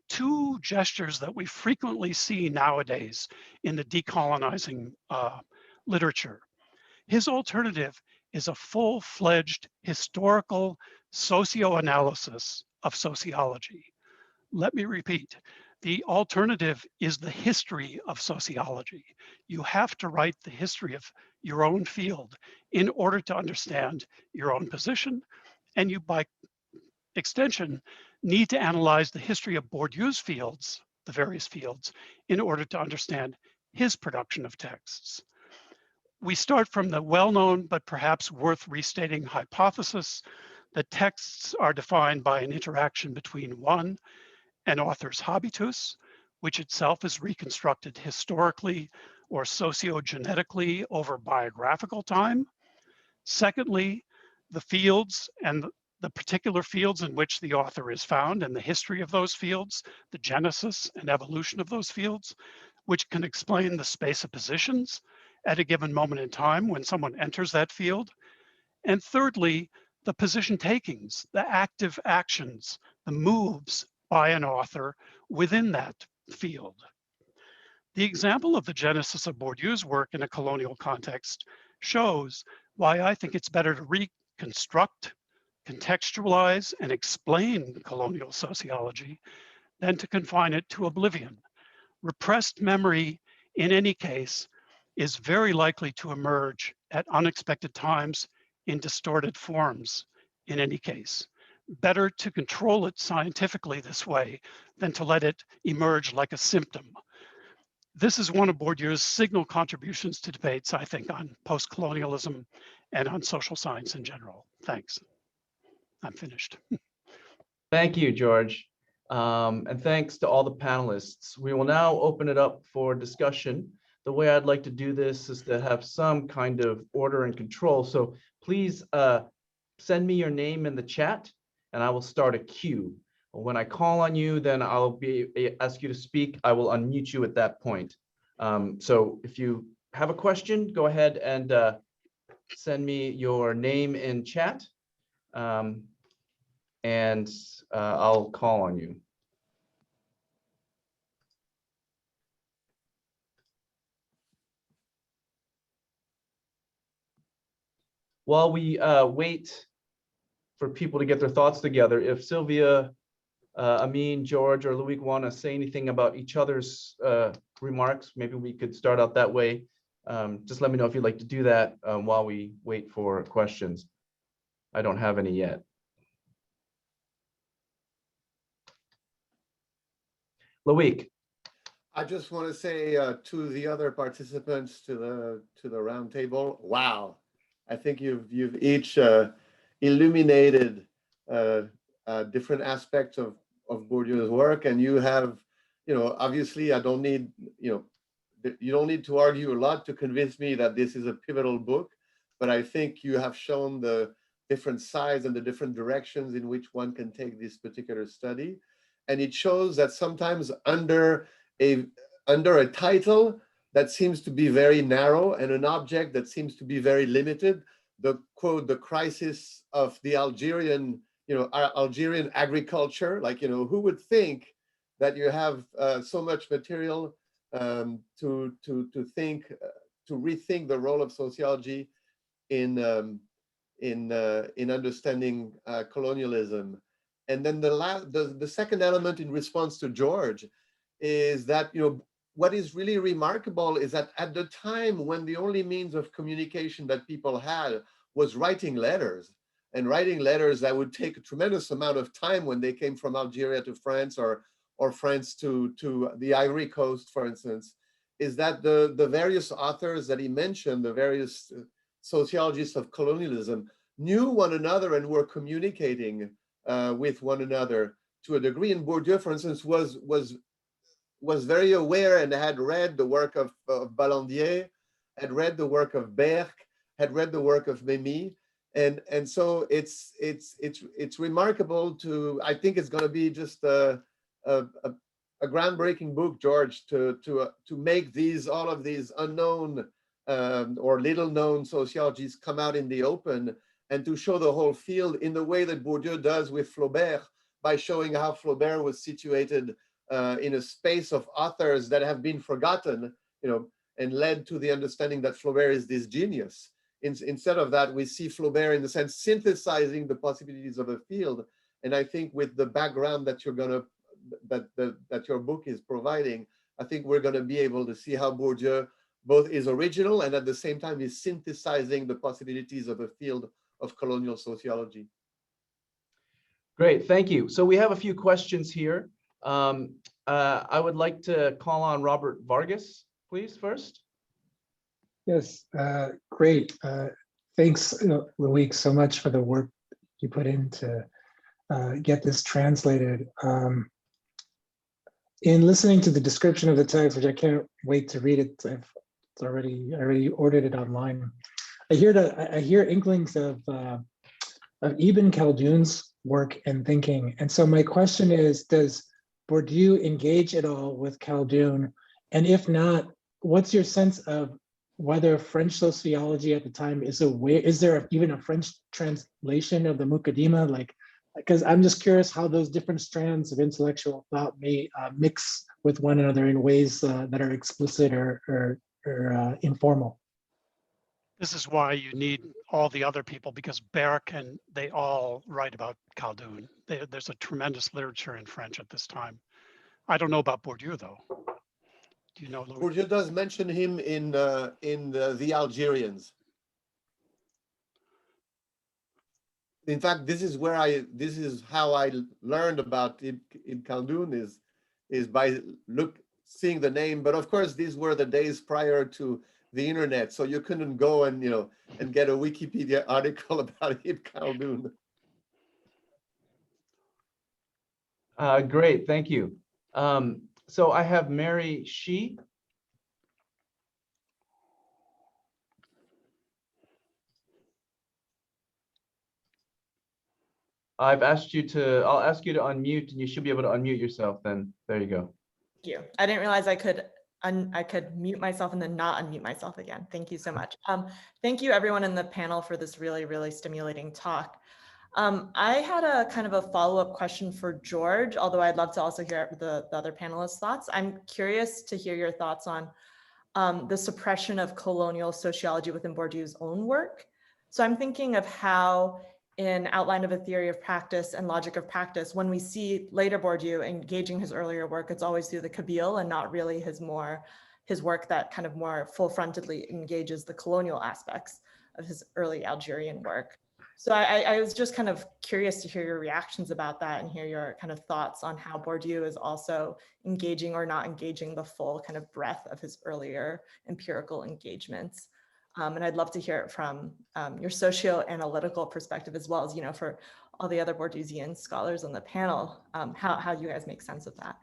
two gestures that we frequently see nowadays in the decolonizing literature. His alternative is a full-fledged historical socioanalysis of sociology. Let me repeat. The alternative is the history of sociology. You have to write the history of your own field in order to understand your own position, and you, by extension, need to analyze the history of Bourdieu's fields, the various fields, in order to understand his production of texts. We start from the well-known, but perhaps worth restating hypothesis that texts are defined by an interaction between one, an author's habitus, which itself is reconstructed historically or sociogenetically over biographical time. Secondly, the fields and the particular fields in which the author is found and the history of those fields, the genesis and evolution of those fields, which can explain the space of positions at a given moment in time when someone enters that field. And thirdly, the position takings, the active actions, the moves by an author within that field. The example of the genesis of Bourdieu's work in a colonial context shows why I think it's better to reconstruct contextualize and explain colonial sociology than to confine it to oblivion. Repressed memory, in any case, is very likely to emerge at unexpected times in distorted forms, in any case. Better to control it scientifically this way than to let it emerge like a symptom. This is one of Bourdieu's signal contributions to debates, I think, on post-colonialism and on social science in general. Thanks. I'm finished. Thank you, George. And thanks to all the panelists. We will now open it up for discussion. The way I'd like to do this is to have some kind of order and control. So please send me your name in the chat and I will start a queue. When I call on you, then I'll ask you to speak. I will unmute you at that point. So if you have a question, go ahead and send me your name in chat. And I'll call on you. While we wait for people to get their thoughts together, if Silvia, Amin, George, or Loic want to say anything about each other's remarks, maybe we could start out that way. Just let me know if you'd like to do that while we wait for questions. I don't have any yet. Loic. I just want to say to the other participants to the round table, wow, I think you've each illuminated different aspects of Bourdieu's work, and you have, obviously I don't need, you don't need to argue a lot to convince me that this is a pivotal book, but I think you have shown the different sides and the different directions in which one can take this particular study. And it shows that sometimes under a title that seems to be very narrow and an object that seems to be very limited, the quote, the crisis of the Algerian, Algerian agriculture, like, who would think that you have so much material to rethink the role of sociology in understanding colonialism. And then the second element in response to George is that, what is really remarkable is that at the time when the only means of communication that people had was writing letters, and writing letters that would take a tremendous amount of time when they came from Algeria to France or France to the Ivory Coast, for instance, is that the various authors that he mentioned, the various sociologists of colonialism, knew one another and were communicating with one another to a degree. And Bourdieu, for instance, was very aware and had read the work of Ballandier, had read the work of Berck, had read the work of Memmi, and so it's remarkable to. I think it's going to be just a groundbreaking book, George, to make all of these unknown or little known sociologies come out in the open, and to show the whole field in the way that Bourdieu does with Flaubert, by showing how Flaubert was situated in a space of authors that have been forgotten, and led to the understanding that Flaubert is this genius. Instead of that, we see Flaubert, in the sense, synthesizing the possibilities of a field. And I think with the background that that your book is providing, I think we're going to be able to see how Bourdieu both is original and at the same time is synthesizing the possibilities of a field of colonial sociology. Great, thank you. So we have a few questions here. I would like to call on Robert Vargas, please, first. Yes, great. Thanks, Loic, so much for the work you put in to get this translated. In listening to the description of the text, which I can't wait to read it, I already ordered it online. I hear inklings of Ibn Khaldun's work and thinking, and so my question is: does Bourdieu engage at all with Khaldun? And if not, what's your sense of whether French sociology at the time is aware? Is there even a French translation of the Mukaddima? Because I'm just curious how those different strands of intellectual thought may mix with one another in ways that are explicit or informal. This is why you need all the other people, because Berck and they all write about Khaldun. There's a tremendous literature in French at this time. I don't know about Bourdieu though. Do you know? Louis? Bourdieu does mention him in the Algerians. In fact, this is how I learned about Ibn Khaldun is by seeing the name. But of course, these were the days prior to the internet, so you couldn't go and and get a Wikipedia article about Ibn Khaldun. Great, thank you. So I have Mary Shi. I'll ask you to unmute, and you should be able to unmute yourself then. There you go. Thank you. I didn't realize I could mute myself and then not unmute myself again. Thank you so much. Thank you everyone in the panel for this really, really stimulating talk. I had a kind of a follow-up question for George, although I'd love to also hear the other panelists' thoughts. I'm curious to hear your thoughts on the suppression of colonial sociology within Bourdieu's own work. So I'm thinking of how in Outline of a Theory of Practice and Logic of Practice, when we see later Bourdieu engaging his earlier work, it's always through the Kabyle and not really his work that kind of more full-frontedly engages the colonial aspects of his early Algerian work. So I was just kind of curious to hear your reactions about that and hear your kind of thoughts on how Bourdieu is also engaging or not engaging the full kind of breadth of his earlier empirical engagements. And I'd love to hear it from your socio-analytical perspective, as well as, for all the other Bourdieusian scholars on the panel, how you guys make sense of that.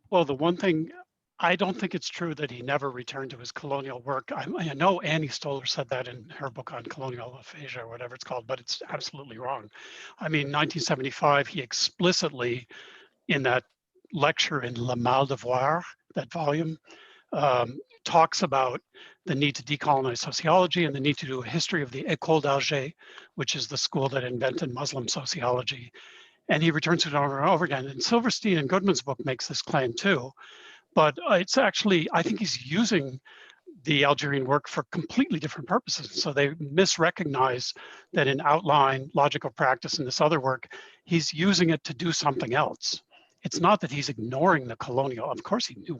Well, the one thing, I don't think it's true that he never returned to his colonial work. I know Annie Stoller said that in her book on colonial aphasia or whatever it's called, but it's absolutely wrong. I mean, 1975, he explicitly, in that lecture in Le Mal de Voir, that volume, talks about the need to decolonize sociology and the need to do a history of the École d'Alger, which is the school that invented Muslim sociology. And he returns to it over and over again. And Silverstein and Goodman's book makes this claim too. But it's actually, I think he's using the Algerian work for completely different purposes. So they misrecognize that in Outline, Logical Practice, and this other work, he's using it to do something else. It's not that he's ignoring the colonial. Of course, he knew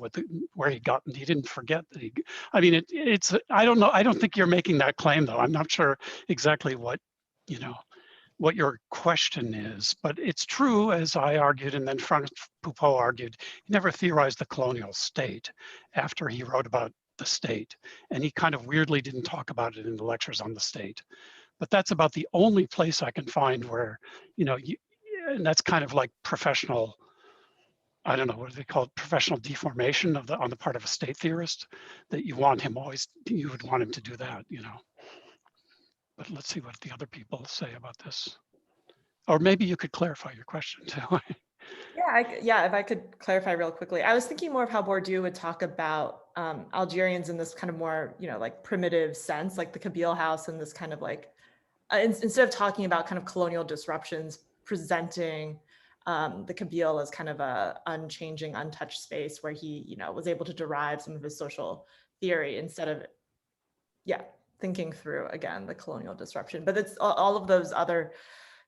where he'd gotten. He didn't forget that he. I mean, it's. I don't know. I don't think you're making that claim, though. I'm not sure exactly what your question is. But it's true, as I argued, and then Franz Poupeau argued. He never theorized the colonial state after he wrote about the state, and he kind of weirdly didn't talk about it in the lectures on the state. But that's about the only place I can find where, and that's kind of like professional. I don't know, what do they call it? Professional deformation on the part of a state theorist, that you would want him to do that, But let's see what the other people say about this. Or maybe you could clarify your question too. Yeah, if I could clarify real quickly. I was thinking more of how Bourdieu would talk about Algerians in this kind of more, like primitive sense, like the Kabyle house, and this kind of like, instead of talking about kind of colonial disruptions, presenting the Kabyle as kind of a unchanging, untouched space where he, was able to derive some of his social theory instead of, thinking through again the colonial disruption. But it's all of those other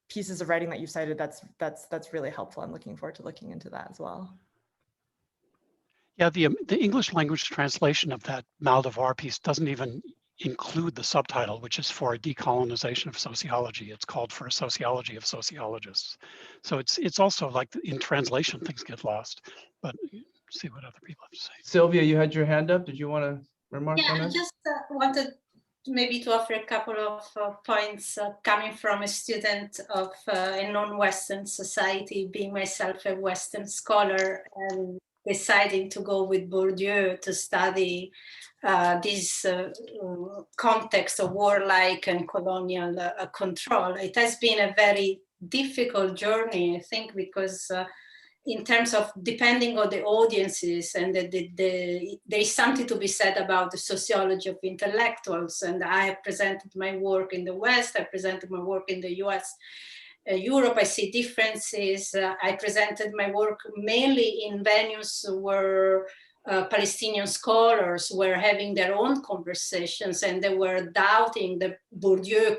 pieces of writing that you cited. That's really helpful. I'm looking forward to looking into that as well. Yeah, the English language translation of that Mal de Voir piece doesn't even include the subtitle, which is for a decolonization of sociology. It's called For a Sociology of Sociologists. So it's also like in translation, things get lost, but see what other people have to say. Silvia, you had your hand up. Did you want to remark on that? I just wanted maybe to offer a couple of points coming from a student of a non-Western society, being myself a Western scholar and deciding to go with Bourdieu to study this context of warlike and colonial control. It has been a very difficult journey, I think, because in terms of depending on the audiences, and there is something to be said about the sociology of intellectuals. And I have presented my work in the West, I presented my work in the US, Europe, I see differences. I presented my work mainly in venues where Palestinian scholars were having their own conversations, and they were doubting that Bourdieu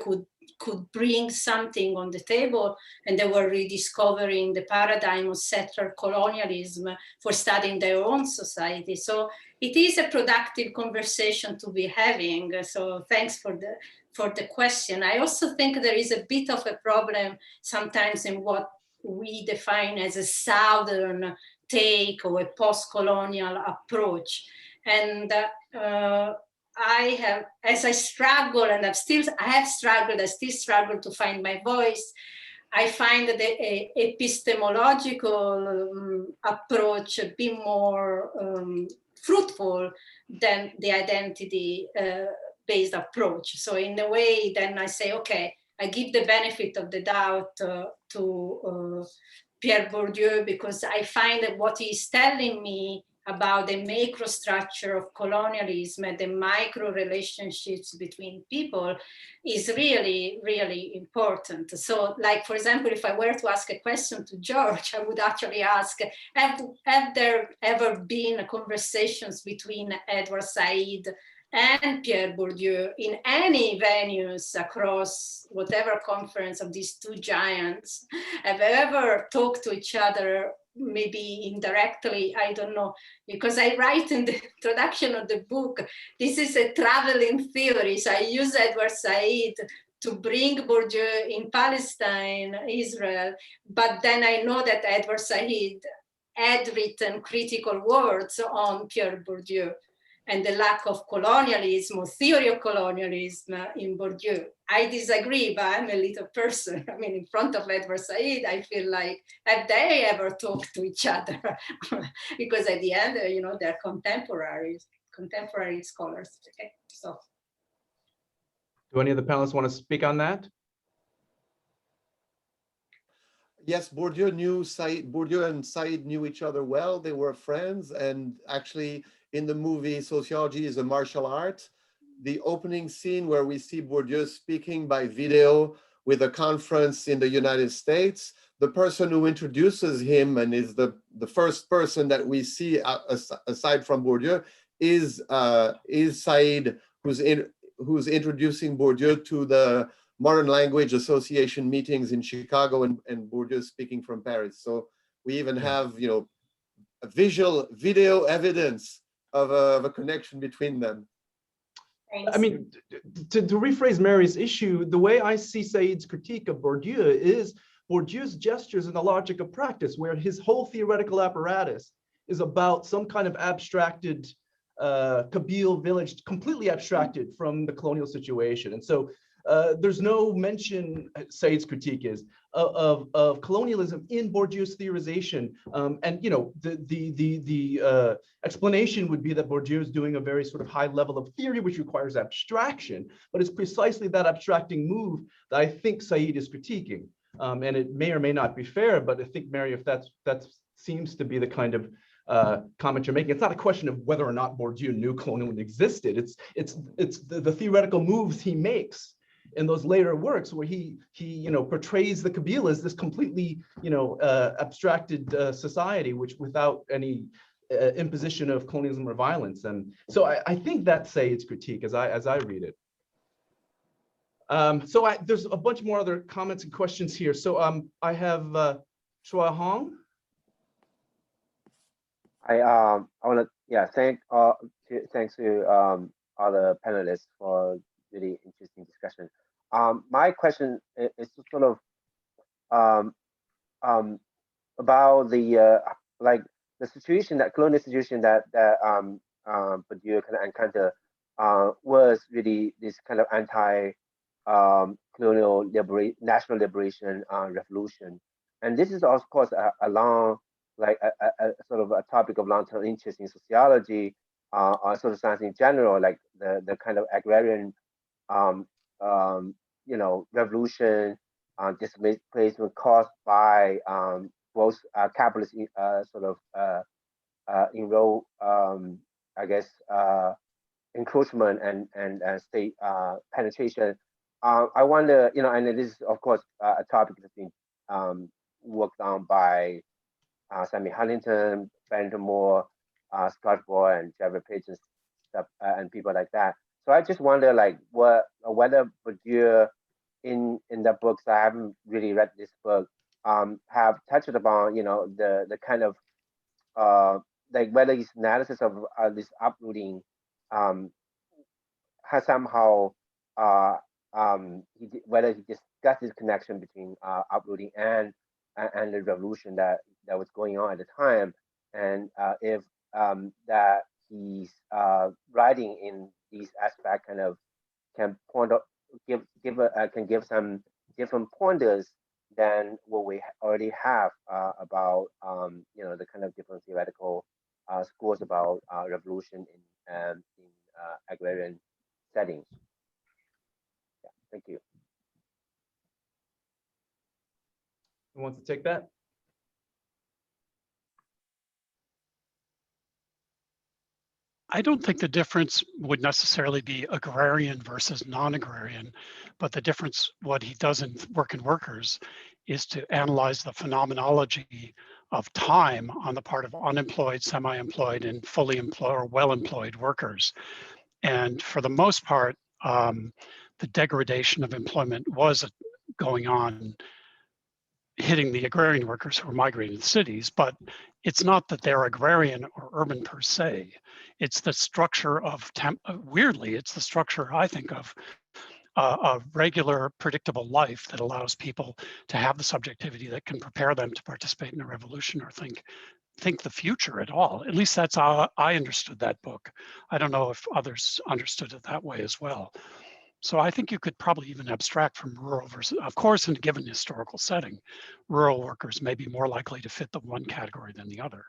could bring something on the table, and they were rediscovering the paradigm of settler colonialism for studying their own society. So it is a productive conversation to be having. So thanks for the question. I also think there is a bit of a problem sometimes in what we define as a Southern take or a post-colonial approach. And I have, as I struggle, and I still struggle to find my voice. I find that the epistemological approach a bit more fruitful than the identity-based approach. So in a way, then I say, okay, I give the benefit of the doubt to Pierre Bourdieu, because I find that what he's telling me about the macrostructure of colonialism and the micro relationships between people is really, really important. So, like, for example, if I were to ask a question to George, I would actually ask, have there ever been conversations between Edward Said and Pierre Bourdieu in any venues across whatever conference of these two giants? Have ever talked to each other, maybe indirectly? I don't know, because I write in the introduction of the book, this is a traveling theory. So I use Edward Said to bring Bourdieu in Palestine, Israel, but then I know that Edward Said had written critical words on Pierre Bourdieu and the lack of colonialism or theory of colonialism in Bourdieu. I disagree, but I'm a little person. I mean, in front of Edward Said, I feel like, have they ever talked to each other? Because at the end, you know, they're contemporary scholars. Okay, so. Do any of the panelists want to speak on that? Yes, Bourdieu and Said knew each other well. They were friends, and actually, in the movie Sociology is a Martial Art, the opening scene where we see Bourdieu speaking by video with a conference in the United States, the person who introduces him and is the first person that we see aside from Bourdieu is Said, who's introducing Bourdieu to the Modern Language Association meetings in Chicago, and Bourdieu speaking from Paris. So we even have, you know, a video evidence of a connection between them. Thanks. I mean, to rephrase Mary's issue, the way I see Said's critique of Bourdieu is Bourdieu's gestures in the logic of practice, where his whole theoretical apparatus is about some kind of abstracted Kabyle village, completely abstracted from the colonial situation. And so there's no mention, Said's critique is, of colonialism in Bourdieu's theorization. And you know, the explanation would be that Bourdieu is doing a very sort of high level of theory, which requires abstraction, but it's precisely that abstracting move that I think Said is critiquing. And it may or may not be fair, but I think, Mary, if that seems to be the kind of comment you're making, it's not a question of whether or not Bourdieu knew colonialism existed. It's the theoretical moves he makes in those later works where he you know, portrays the Kabyle as this completely, you know, abstracted society, which without any imposition of colonialism or violence. And so I think that's Said's critique as I read it. So there's a bunch more other comments and questions here. So I have Chua Hong. I want to thanks to all the panelists for really interesting discussion. My question is sort of about the like the situation, that colonial situation that Bourdieu kind of encountered was really this kind of anti colonial national liberation revolution, and this is of course a long, like a sort of a topic of long-term interest in sociology, or social science in general, like the kind of agrarian you know, revolution, displacement caused by both capitalist sort of enroll, I guess, encroachment and state penetration. I wonder, you know, and this is of course a topic that's been worked on by Sammy Huntington, Benton Moore, Scott Boy and Trevor Page and stuff, and people like that. So I just wonder, like, whether Bourdieu in the books, I haven't really read this book, have touched upon, you know, the kind of like whether his analysis of this uprooting has somehow whether he discussed this connection between uprooting and the revolution that was going on at the time, and if that he's writing in these aspects kind of can point out, can give some different pointers than what we already have about you know, the kind of different theoretical schools about revolution in agrarian settings. Yeah, thank you. Who wants to take that? I don't think the difference would necessarily be agrarian versus non-agrarian, but the difference, what he does in Work and Workers, is to analyze the phenomenology of time on the part of unemployed, semi-employed, and fully employed or well-employed workers. And for the most part, the degradation of employment was going on, hitting the agrarian workers who were migrating to the cities, but it's not that they're agrarian or urban per se. It's the structure of, weirdly, it's the structure, I think, of a regular, predictable life that allows people to have the subjectivity that can prepare them to participate in a revolution or think the future at all. At least that's how I understood that book. I don't know if others understood it that way as well. So I think you could probably even abstract from rural versus, of course, in a given historical setting, rural workers may be more likely to fit the one category than the other.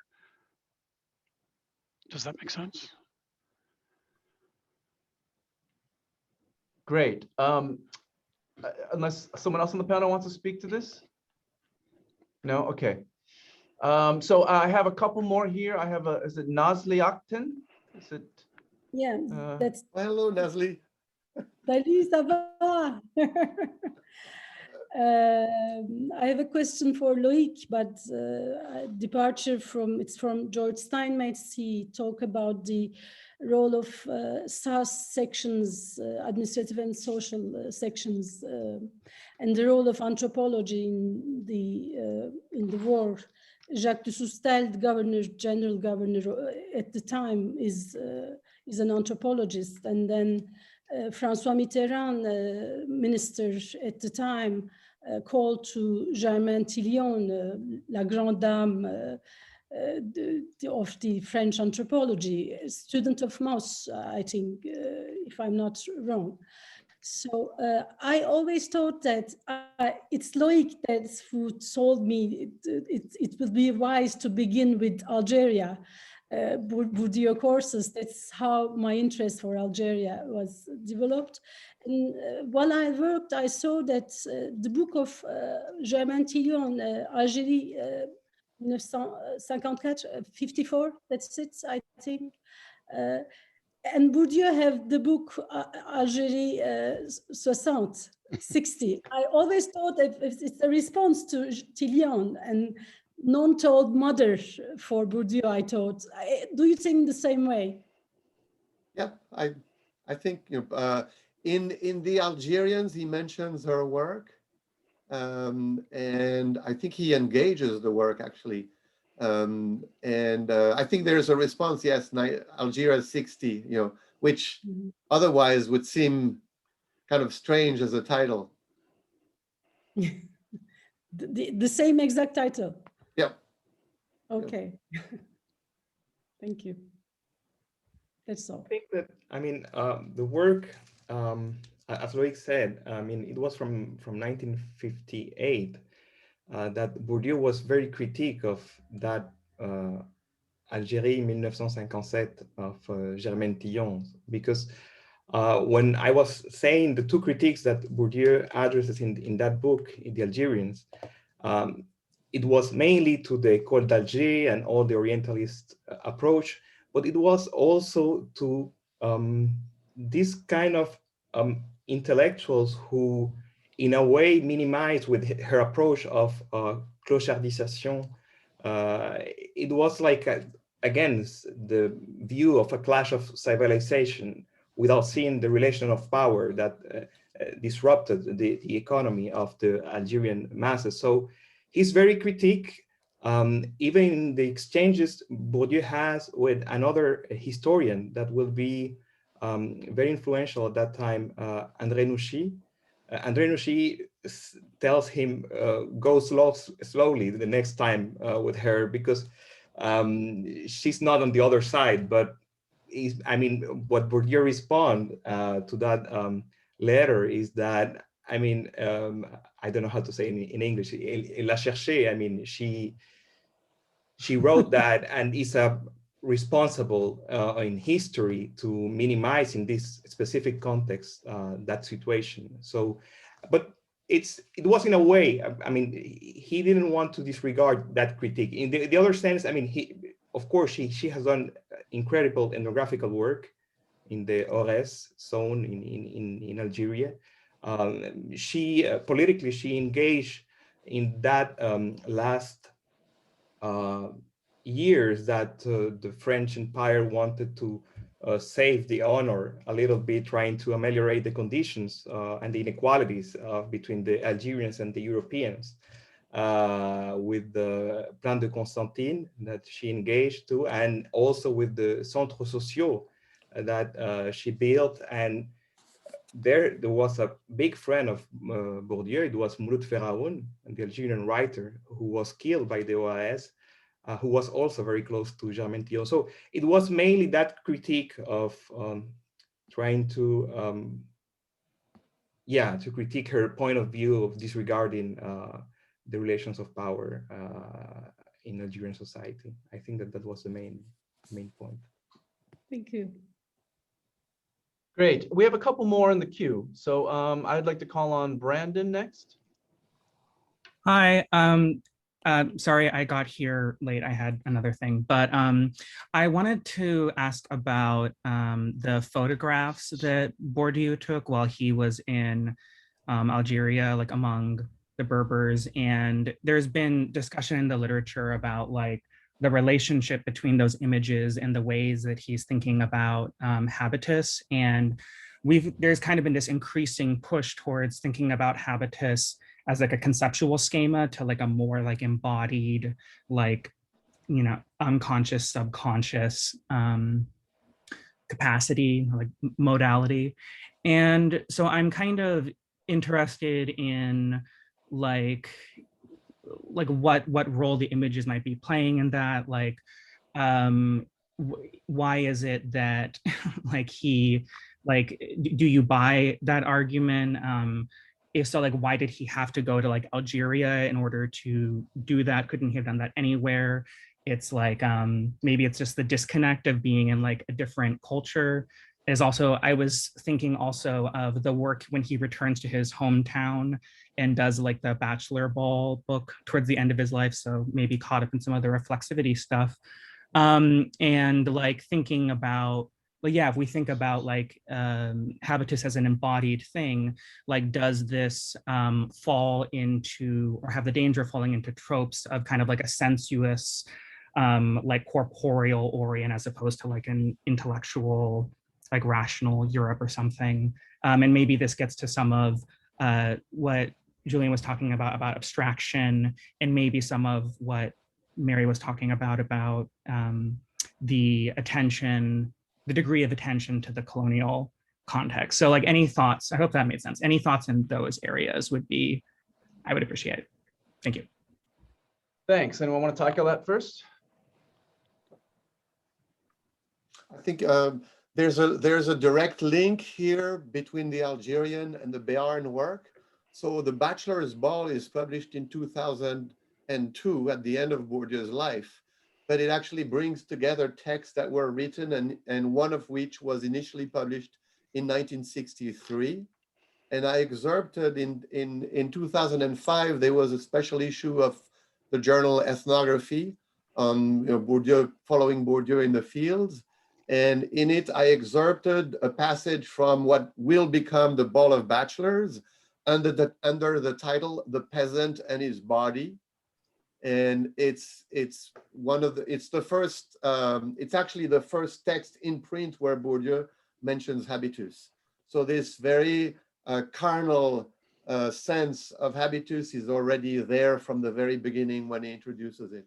Does that make sense? Great. Unless someone else on the panel wants to speak to this? No? Okay. So I have a couple more here. I have is it Nazli Akten? Is it? Yeah, that's. Hello, Nazli. Salut, ça va? I have a question for Loic, but departure from, it's from George Steinmetz. He talked about the role of SAS sections, administrative and social sections, and the role of anthropology in the war. Jacques de Soustelle, general governor at the time, is an anthropologist, and then François Mitterrand, minister at the time, called to Germaine Tillion, la grande dame of the French anthropology, a student of Mauss, I think, if I'm not wrong. So I always thought that it's Loic who told me it would be wise to begin with Algeria. Bourdieu courses, that's how my interest for Algeria was developed. And while I worked, I saw that the book of Germaine Tillion, Algérie 1954, 54, that's it, I think. And Bourdieu have the book Algérie 60. I always thought that it's a response to Tillion and non-told mother for Bourdieu, I thought. Do you think the same way? Yeah, I think in the Algerians, he mentions her work, and I think he engages the work actually, and I think there's a response. Yes, Algeria 60, which otherwise would seem kind of strange as a title. the same exact title. Yeah. Okay. Thank you. That's all. I think that, I mean, the work, as Loic said, I mean, it was from 1958 that Bourdieu was very critique of that Algérie 1957 of Germaine Tillion, because when I was saying the two critiques that Bourdieu addresses in that book, in the Algerians, it was mainly to the École d'Alger and all the Orientalist approach, but it was also to this kind of intellectuals who, in a way, minimized with her approach of clochardisation. It was like against the view of a clash of civilization without seeing the relation of power that disrupted the economy of the Algerian masses. So he's very critique, even in the exchanges Bourdieu has with another historian that will be very influential at that time, André Nouchy. André Nouchy tells him, go slowly the next time with her, because she's not on the other side. But I mean, what Bourdieu respond to that letter is that, I mean, I don't know how to say in English, il l'a cherché. I mean, she wrote that and is responsible in history to minimize in this specific context that situation. So, but it was in a way, I mean, he didn't want to disregard that critique. In the other sense, I mean, of course, she has done incredible ethnographical work in the Ores zone in Algeria. Politically, she engaged in that last years that the French Empire wanted to save the honor a little bit, trying to ameliorate the conditions and the inequalities between the Algerians and the Europeans, with the Plan de Constantine that she engaged to, and also with the Centres Sociaux that she built. And there was a big friend of Bourdieu. It was Mouloud Feraoun, the Algerian writer who was killed by the OAS, who was also very close to Germaine Tillon. So it was mainly that critique of trying to, to critique her point of view of disregarding the relations of power in Algerian society. I think that was the main point. Thank you. Great. We have a couple more in the queue. So I'd like to call on Brandon next. Hi. Sorry, I got here late. I had another thing, but I wanted to ask about the photographs that Bourdieu took while he was in Algeria, like among the Berbers. And there's been discussion in the literature about like the relationship between those images and the ways that he's thinking about habitus. And there's kind of been this increasing push towards thinking about habitus as like a conceptual schema to like a more like embodied, like, you know, unconscious, subconscious capacity, like modality. And so I'm kind of interested in like what role the images might be playing in that, like why is it that like he, like, do you buy that argument? If so, like, why did he have to go to like Algeria in order to do that? Couldn't he have done that anywhere? It's like, maybe it's just the disconnect of being in like a different culture. Is also, I was thinking also of the work when he returns to his hometown and does like the Bachelor Ball book towards the end of his life. So maybe caught up in some other reflexivity stuff. And like thinking about, well, yeah, if we think about like habitus as an embodied thing, like does this fall into, or have the danger of falling into tropes of kind of like a sensuous, like corporeal orient as opposed to like an intellectual, like rational Europe or something. And maybe this gets to some of what Julian was talking about abstraction, and maybe some of what Mary was talking about the attention, the degree of attention to the colonial context. So like any thoughts, I hope that made sense. Any thoughts in those areas would be, I would appreciate it. Thank you. Thanks. Anyone want to tackle that first? I think there's a direct link here between the Algerian and the Béarn work. So the Bachelor's Ball is published in 2002 at the end of Bourdieu's life, but it actually brings together texts that were written and one of which was initially published in 1963. And I excerpted in 2005, there was a special issue of the journal Ethnography, Bourdieu, following Bourdieu in the fields. And in it, I excerpted a passage from what will become the Ball of Bachelors under the title, The Peasant and His Body. And it's the first, it's actually the first text in print where Bourdieu mentions habitus. So this very carnal sense of habitus is already there from the very beginning when he introduces it.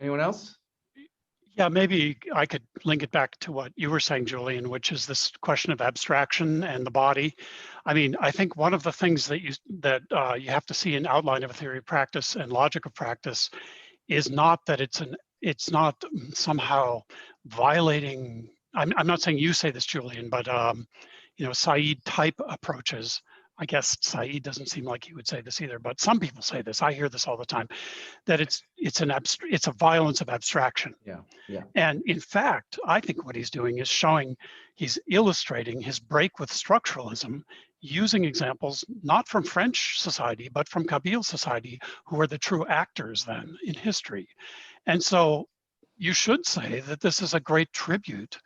Anyone else? Yeah, maybe I could link it back to what you were saying, Julian, which is this question of abstraction and the body. I mean, I think one of the things that you have to see in Outline of a Theory of Practice and Logic of Practice is not that it's not somehow violating. I'm not saying you say this, Julian, but you know, Said type approaches. I guess Said doesn't seem like he would say this either, but some people say this. I hear this all the time, that it's a violence of abstraction. Yeah, yeah. And in fact, I think what he's doing is he's illustrating his break with structuralism using examples not from French society, but from Kabyle society, who are the true actors then in history. And so you should say that this is a great tribute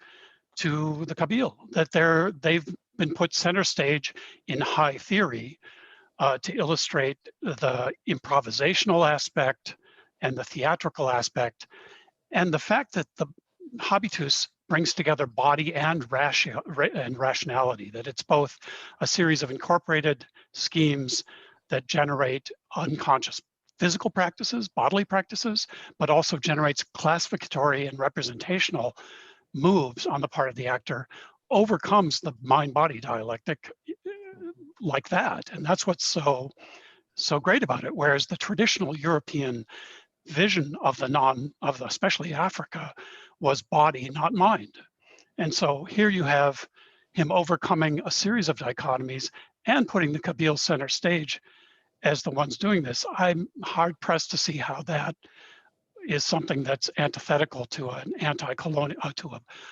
to the Kabyle, that they've been put center stage in high theory to illustrate the improvisational aspect and the theatrical aspect, and the fact that the habitus brings together body and rationality, that it's both a series of incorporated schemes that generate unconscious physical practices, bodily practices, but also generates classificatory and representational moves on the part of the actor, overcomes the mind-body dialectic like that. And that's what's so great about it. Whereas the traditional European vision of especially Africa, was body, not mind. And so here you have him overcoming a series of dichotomies and putting the Kabyle center stage as the ones doing this. I'm hard pressed to see how that is something that's antithetical to an anti-colonial, to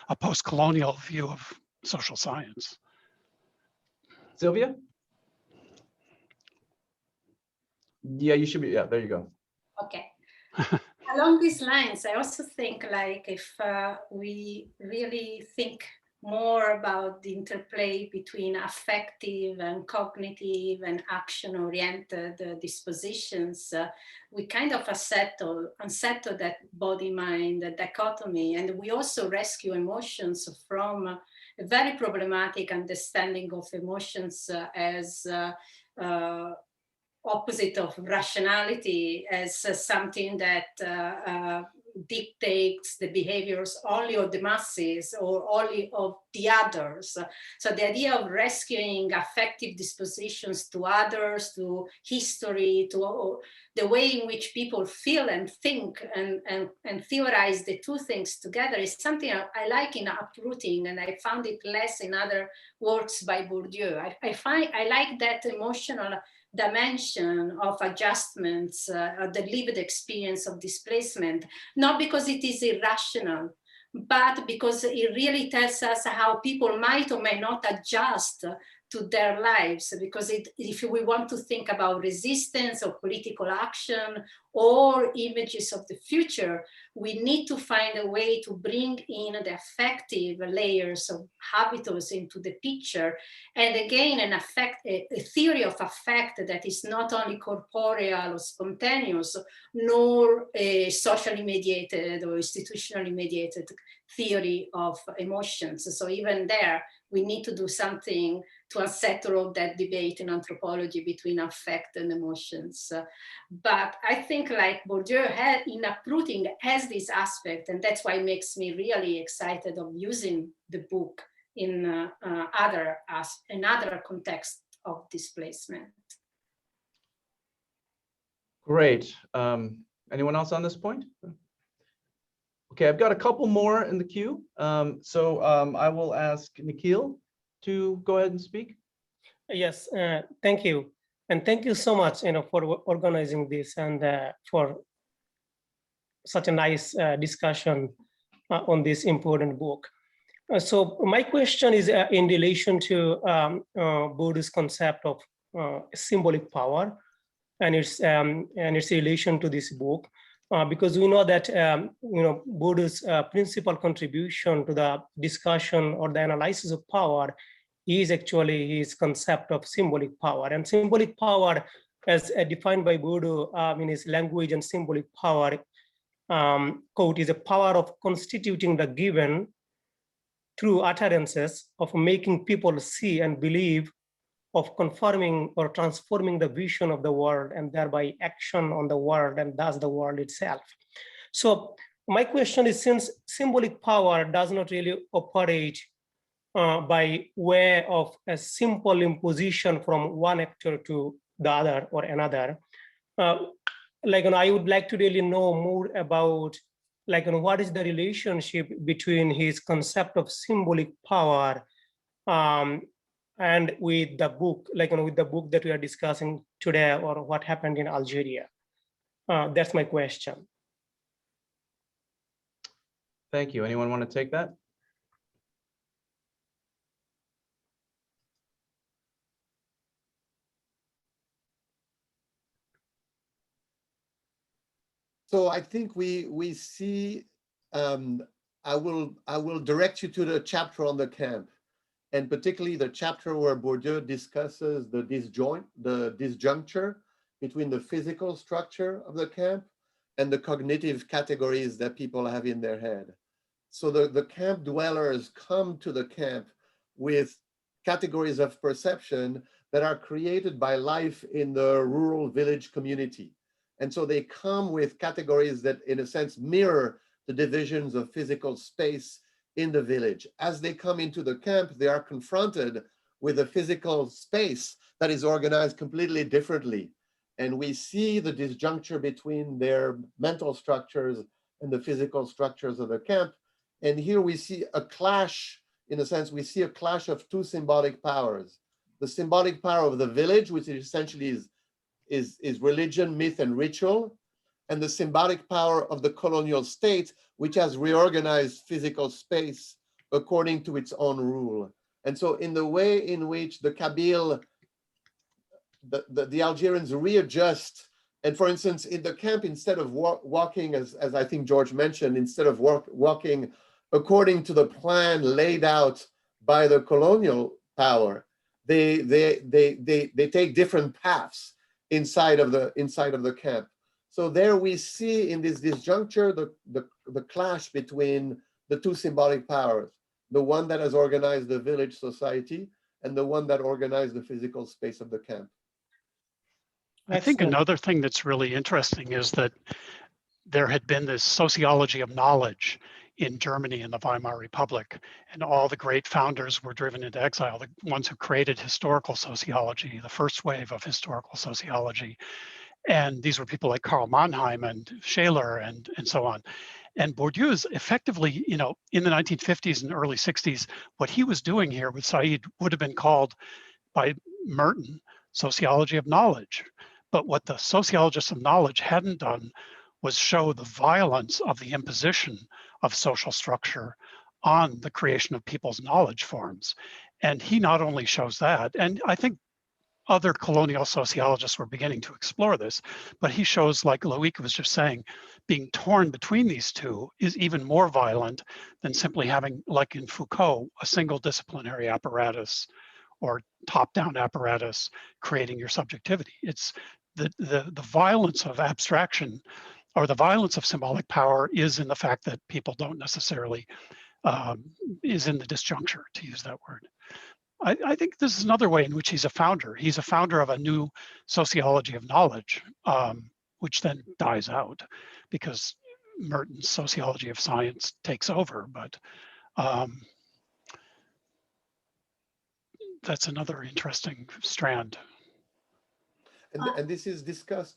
a post-colonial view of social science. Silvia? Yeah, you should be. Yeah, there you go. Okay. Along these lines, I also think like if we really think more about the interplay between affective and cognitive and action-oriented dispositions, we kind of unsettle that body-mind dichotomy, and we also rescue emotions from a very problematic understanding of emotions as opposite of rationality, as something that dictates the behaviors only of the masses or only of the others. So the idea of rescuing affective dispositions to others, to history, to the way in which people feel and think and theorize the two things together is something I like in Uprooting, and I found it less in other works by Bourdieu. I like that emotional dimension of adjustments, the lived experience of displacement, not because it is irrational, but because it really tells us how people might or may not adjust to their lives. Because if we want to think about resistance or political action or images of the future, we need to find a way to bring in the affective layers of habitus into the picture. And again, a theory of affect that is not only corporeal or spontaneous, nor a socially mediated or institutionally mediated theory of emotions. So even there, we need to do something to unsettle that debate in anthropology between affect and emotions. But I think like Bourdieu in Uprooting has this aspect, and that's why it makes me really excited of using the book in another context of displacement. Great. Anyone else on this point? Okay, I've got a couple more in the queue. I will ask Nikhil to go ahead and speak. Yes, thank you. And thank you so much, for organizing this and for such a nice discussion on this important book. So my question is in relation to Bourdieu's concept of symbolic power and its relation to this book. Because we know that Bourdieu's principal contribution to the discussion or the analysis of power is actually his concept of symbolic power. And symbolic power, as defined by Bourdieu in his Language and Symbolic Power, quote, is a power of constituting the given through utterances, of making people see and believe, of confirming or transforming the vision of the world, and thereby action on the world and thus the world itself. So my question is, since symbolic power does not really operate by way of a simple imposition from one actor to the other or another, I would like to really know more about what is the relationship between his concept of symbolic power and with the book, with the book that we are discussing today, or what happened in Algeria. That's my question. Thank you. Anyone want to take that? So I think we see, I will direct you to the chapter on the camp, and particularly the chapter where Bourdieu discusses the disjuncture between the physical structure of the camp and the cognitive categories that people have in their head. So the camp dwellers come to the camp with categories of perception that are created by life in the rural village community. And so they come with categories that, in a sense, mirror the divisions of physical space in the village. As they come into the camp, they are confronted with a physical space that is organized completely differently. And we see the disjuncture between their mental structures and the physical structures of the camp. And here we see a clash, in a sense, we see a clash of two symbolic powers. The symbolic power of the village, which essentially is religion, myth, and ritual, and the symbolic power of the colonial state, which has reorganized physical space according to its own rule. And so in the way in which the Kabyle, the Algerians readjust, and for instance, in the camp, instead of walking, as I think George mentioned, instead of walking according to the plan laid out by the colonial power, they take different paths inside of the camp. So there we see in this disjuncture the clash between the two symbolic powers, the one that has organized the village society and the one that organized the physical space of the camp. I think another thing that's really interesting is that there had been this sociology of knowledge in Germany in the Weimar Republic, and all the great founders were driven into exile, the ones who created historical sociology, the first wave of historical sociology. And these were people like Karl Mannheim and Scheler and so on. And Bourdieu is effectively, in the 1950s and early 60s, what he was doing here with Said would have been called by Merton sociology of knowledge. But what the sociologists of knowledge hadn't done was show the violence of the imposition of social structure on the creation of people's knowledge forms. And he not only shows that, and I think other colonial sociologists were beginning to explore this, but he shows, like Loic was just saying, being torn between these two is even more violent than simply having, like in Foucault, a single disciplinary apparatus or top-down apparatus creating your subjectivity. It's the violence of abstraction, or the violence of symbolic power, is in the fact that people don't necessarily, is in the disjuncture, to use that word. I think this is another way in which he's a founder. He's a founder of a new sociology of knowledge, which then dies out because Merton's sociology of science takes over. But that's another interesting strand. And this is discussed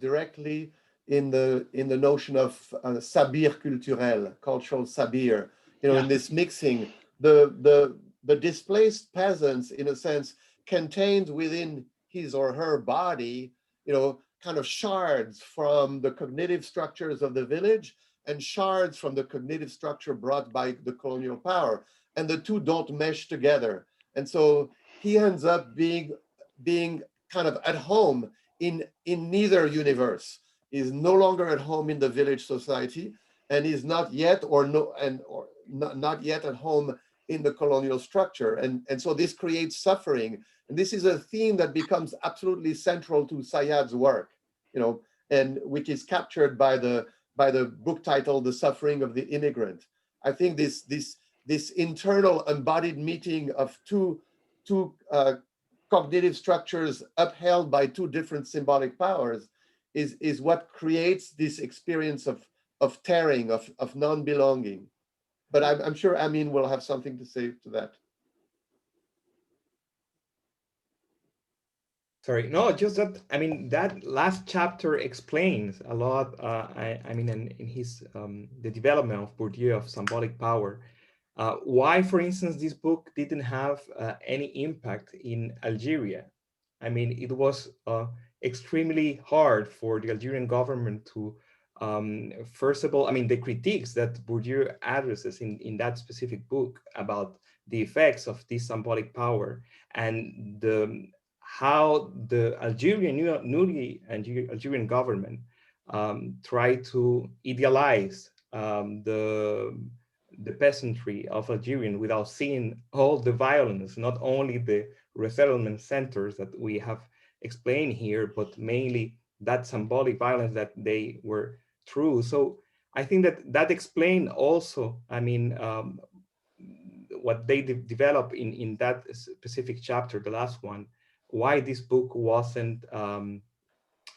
directly in the notion of sabir culturel, cultural sabir. In this mixing, the displaced peasants, in a sense, contained within his or her body, kind of shards from the cognitive structures of the village and shards from the cognitive structure brought by the colonial power. And the two don't mesh together. And so he ends up being kind of at home in neither universe. He's no longer at home in the village society, and he's not yet not yet at home in the colonial structure. And so this creates suffering. And this is a theme that becomes absolutely central to Sayad's work, and which is captured by the book title, The Suffering of the Immigrant. I think this internal embodied meeting of two cognitive structures upheld by two different symbolic powers is what creates this experience of tearing, of non-belonging. But I'm sure Amin will have something to say to that. Sorry, no, just that, I mean, that last chapter explains a lot, in his, the development of Bourdieu of symbolic power, why, for instance, this book didn't have any impact in Algeria. I mean, it was extremely hard for the Algerian government to, first of all, I mean, the critiques that Bourdieu addresses in that specific book about the effects of this symbolic power and how the Algerian government tried to idealize the peasantry of Algeria without seeing all the violence, not only the resettlement centers that we have explained here, but mainly that symbolic violence that they were through. So I think that explained also, I mean, what they developed in that specific chapter, the last one, why this book wasn't,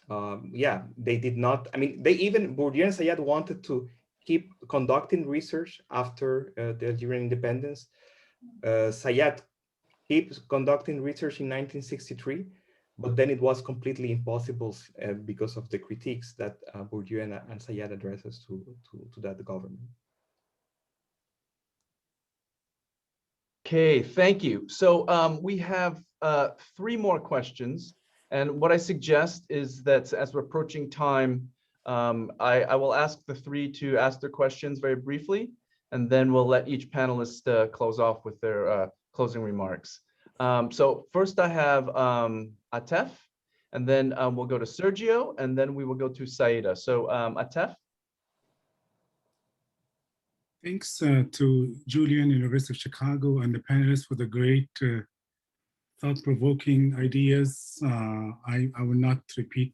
they did not, I mean, they even, Bourdieu and Sayad wanted to keep conducting research after the Algerian independence. Sayad keeps conducting research in 1963, but then it was completely impossible because of the critiques that Bourdieu and Sayad addresses to that government. Okay, thank you. So we have 3 more questions. And what I suggest is that as we're approaching time, I will ask the 3 to ask their questions very briefly, and then we'll let each panelist close off with their closing remarks. So first I have Atef, and then we'll go to Sergio, and then we will go to Saida. So Atef. Thanks to Julian, University of Chicago, and the panelists for the great thought-provoking ideas. I will not repeat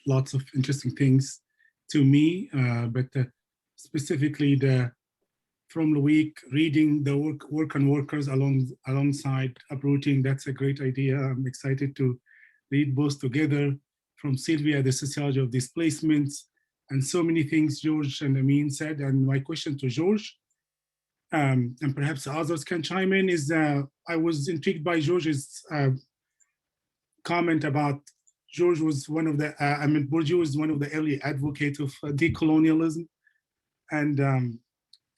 lots of interesting things to me, but specifically from Loic, reading the work on workers alongside Uprooting, that's a great idea. I'm excited to read both together. From Silvia, the Sociology of Displacements, and so many things George and Amin said. And my question to George, and perhaps others can chime in, is I was intrigued by George's comment about George was one of the, Bourdieu was one of the early advocates of decolonialism. And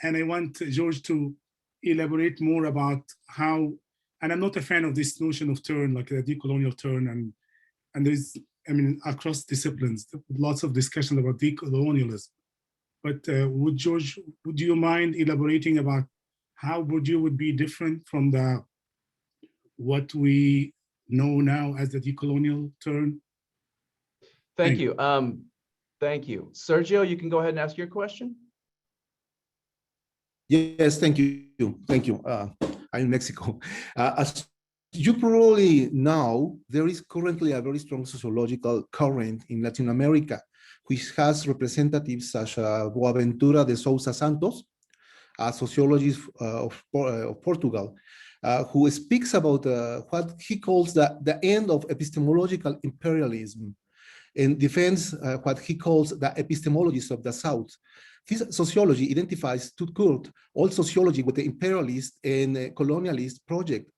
I want George to elaborate more about how, and I'm not a fan of this notion of turn, like a decolonial turn, and there's, I mean, across disciplines, lots of discussion about decolonialism. But would you mind elaborating about how Bourdieu would be different from what we know now as the decolonial turn? Thank you. Thank you. Sergio, you can go ahead and ask your question. Yes, thank you. Thank you. I'm in Mexico. As you probably know, there is currently a very strong sociological current in Latin America, which has representatives such as Boaventura de Sousa Santos, a sociologist of Portugal, who speaks about what he calls the end of epistemological imperialism and defends what he calls the epistemologies of the South. This sociology identifies to Kurt all sociology with the imperialist and colonialist project.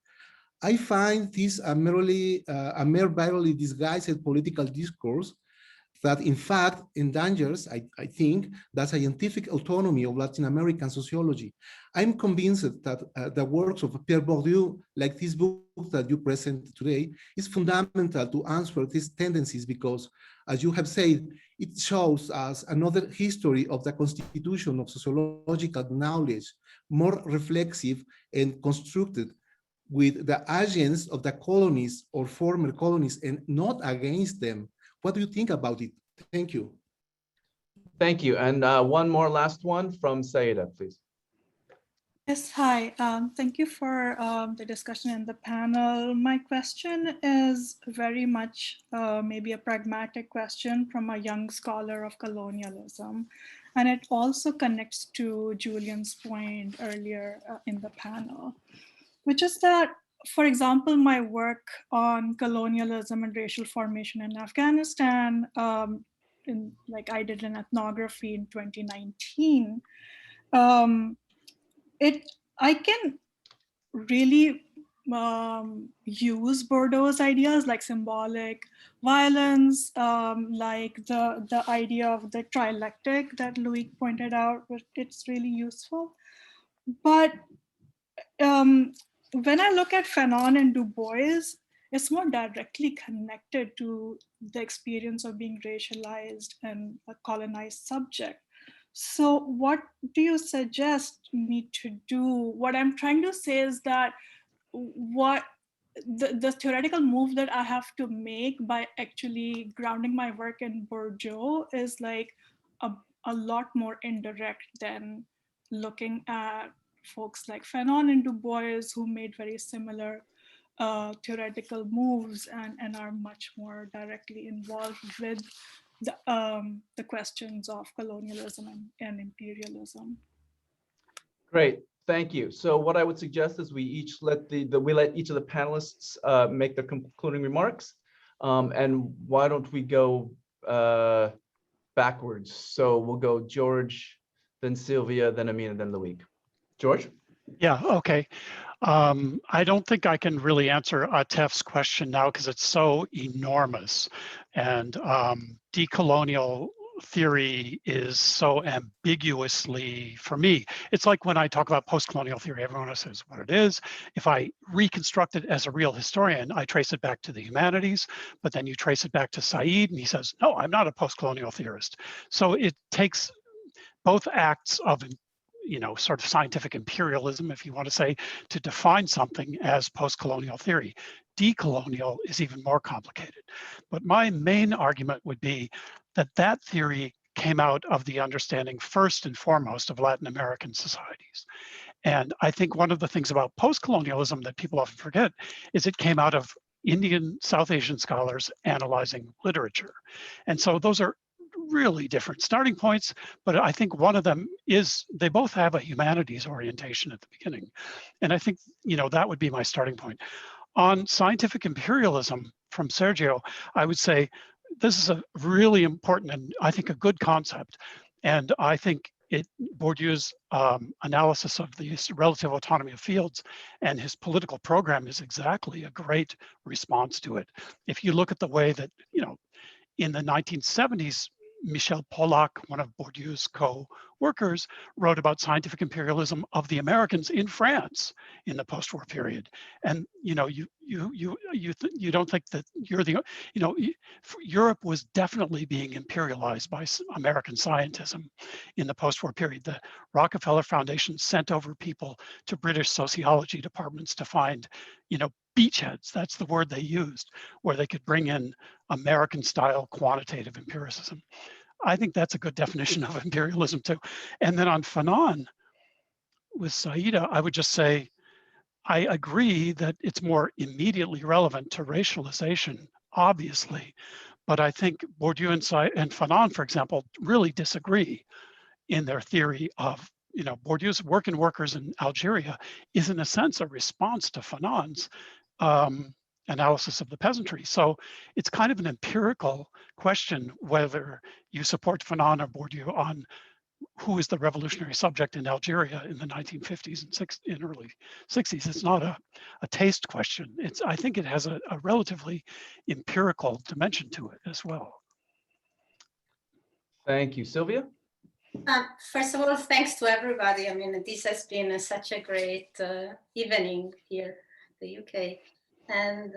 I find this a mere barely disguised political discourse that in fact endangers, I think, the scientific autonomy of Latin American sociology. I'm convinced that the works of Pierre Bourdieu, like this book that you present today, is fundamental to answer these tendencies because, as you have said, it shows us another history of the constitution of sociological knowledge, more reflexive and constructed with the agents of the colonies or former colonies and not against them. What do you think about it? Thank you. Thank you. And one more last one from Saida, please. Yes, hi. Thank you for the discussion in the panel. My question is very much maybe a pragmatic question from a young scholar of colonialism. And it also connects to Julian's point earlier in the panel, which is that, for example, my work on colonialism and racial formation in Afghanistan, I did an ethnography in 2019, I can really use Bourdieu's ideas like symbolic violence, like the idea of the trialectic that Loic pointed out, but it's really useful. But when I look at Fanon and Du Bois, it's more directly connected to the experience of being racialized and a colonized subject. So what do you suggest me to do? What I'm trying to say is that what the theoretical move that I have to make by actually grounding my work in Bourdieu is like a lot more indirect than looking at folks like Fanon and Du Bois who made very similar theoretical moves and are much more directly involved with the questions of colonialism and imperialism. Great, thank you. So what I would suggest is we each let we let each of the panelists make their concluding remarks, and why don't we go backwards? So we'll go George, then Silvia, then Amin, and then Loic. George? Yeah, okay. I don't think I can really answer Atef's question now because it's so enormous, and decolonial theory is so ambiguously, for me, it's like when I talk about post-colonial theory, everyone says what it is. If I reconstruct it as a real historian, I trace it back to the humanities, but then you trace it back to Said, and he says, no, I'm not a post-colonial theorist. So it takes both acts of sort of scientific imperialism, if you want to say, to define something as post-colonial theory. Decolonial is even more complicated. But my main argument would be that that theory came out of the understanding, first and foremost, of Latin American societies. And I think one of the things about post-colonialism that people often forget is it came out of Indian, South Asian scholars analyzing literature. And so those are really different starting points, but I think one of them is they both have a humanities orientation at the beginning. And I think, that would be my starting point. On scientific imperialism from Sergio, I would say this is a really important and I think a good concept. And I think Bourdieu's analysis of the relative autonomy of fields and his political program is exactly a great response to it. If you look at the way that, in the 1970s, Michel Pollack, one of Bourdieu's co-workers, wrote about scientific imperialism of the Americans in France in the post-war period. And you don't think that you're the Europe was definitely being imperialized by American scientism in the post-war period. The Rockefeller Foundation sent over people to British sociology departments to find beachheads, that's the word they used, where they could bring in American-style quantitative empiricism. I think that's a good definition of imperialism too. And then on Fanon, with Saida, I would just say, I agree that it's more immediately relevant to racialization, obviously, but I think Bourdieu and Fanon, for example, really disagree in their theory of, Bourdieu's work in workers in Algeria is in a sense a response to Fanon's analysis of the peasantry. So it's kind of an empirical question whether you support Fanon or Bourdieu on who is the revolutionary subject in Algeria in the 1950s and early 60s. It's not a taste question. I think it has a relatively empirical dimension to it as well. Thank you. Silvia? First of all, thanks to everybody. I mean, this has been such a great evening here in the UK. And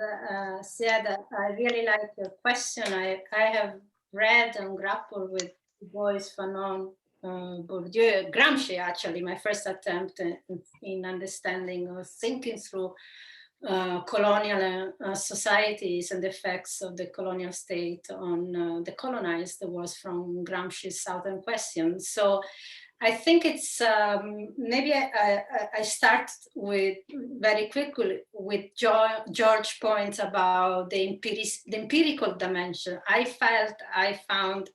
Siada, I really like your question. I have read and grappled with Du Bois, Fanon, Bourdieu, Gramsci, actually, my first attempt in understanding or thinking through colonial societies and the effects of the colonial state on the colonized was from Gramsci's Southern Question. So I think it's maybe I start with very quickly with George's point about the empirical dimension. I found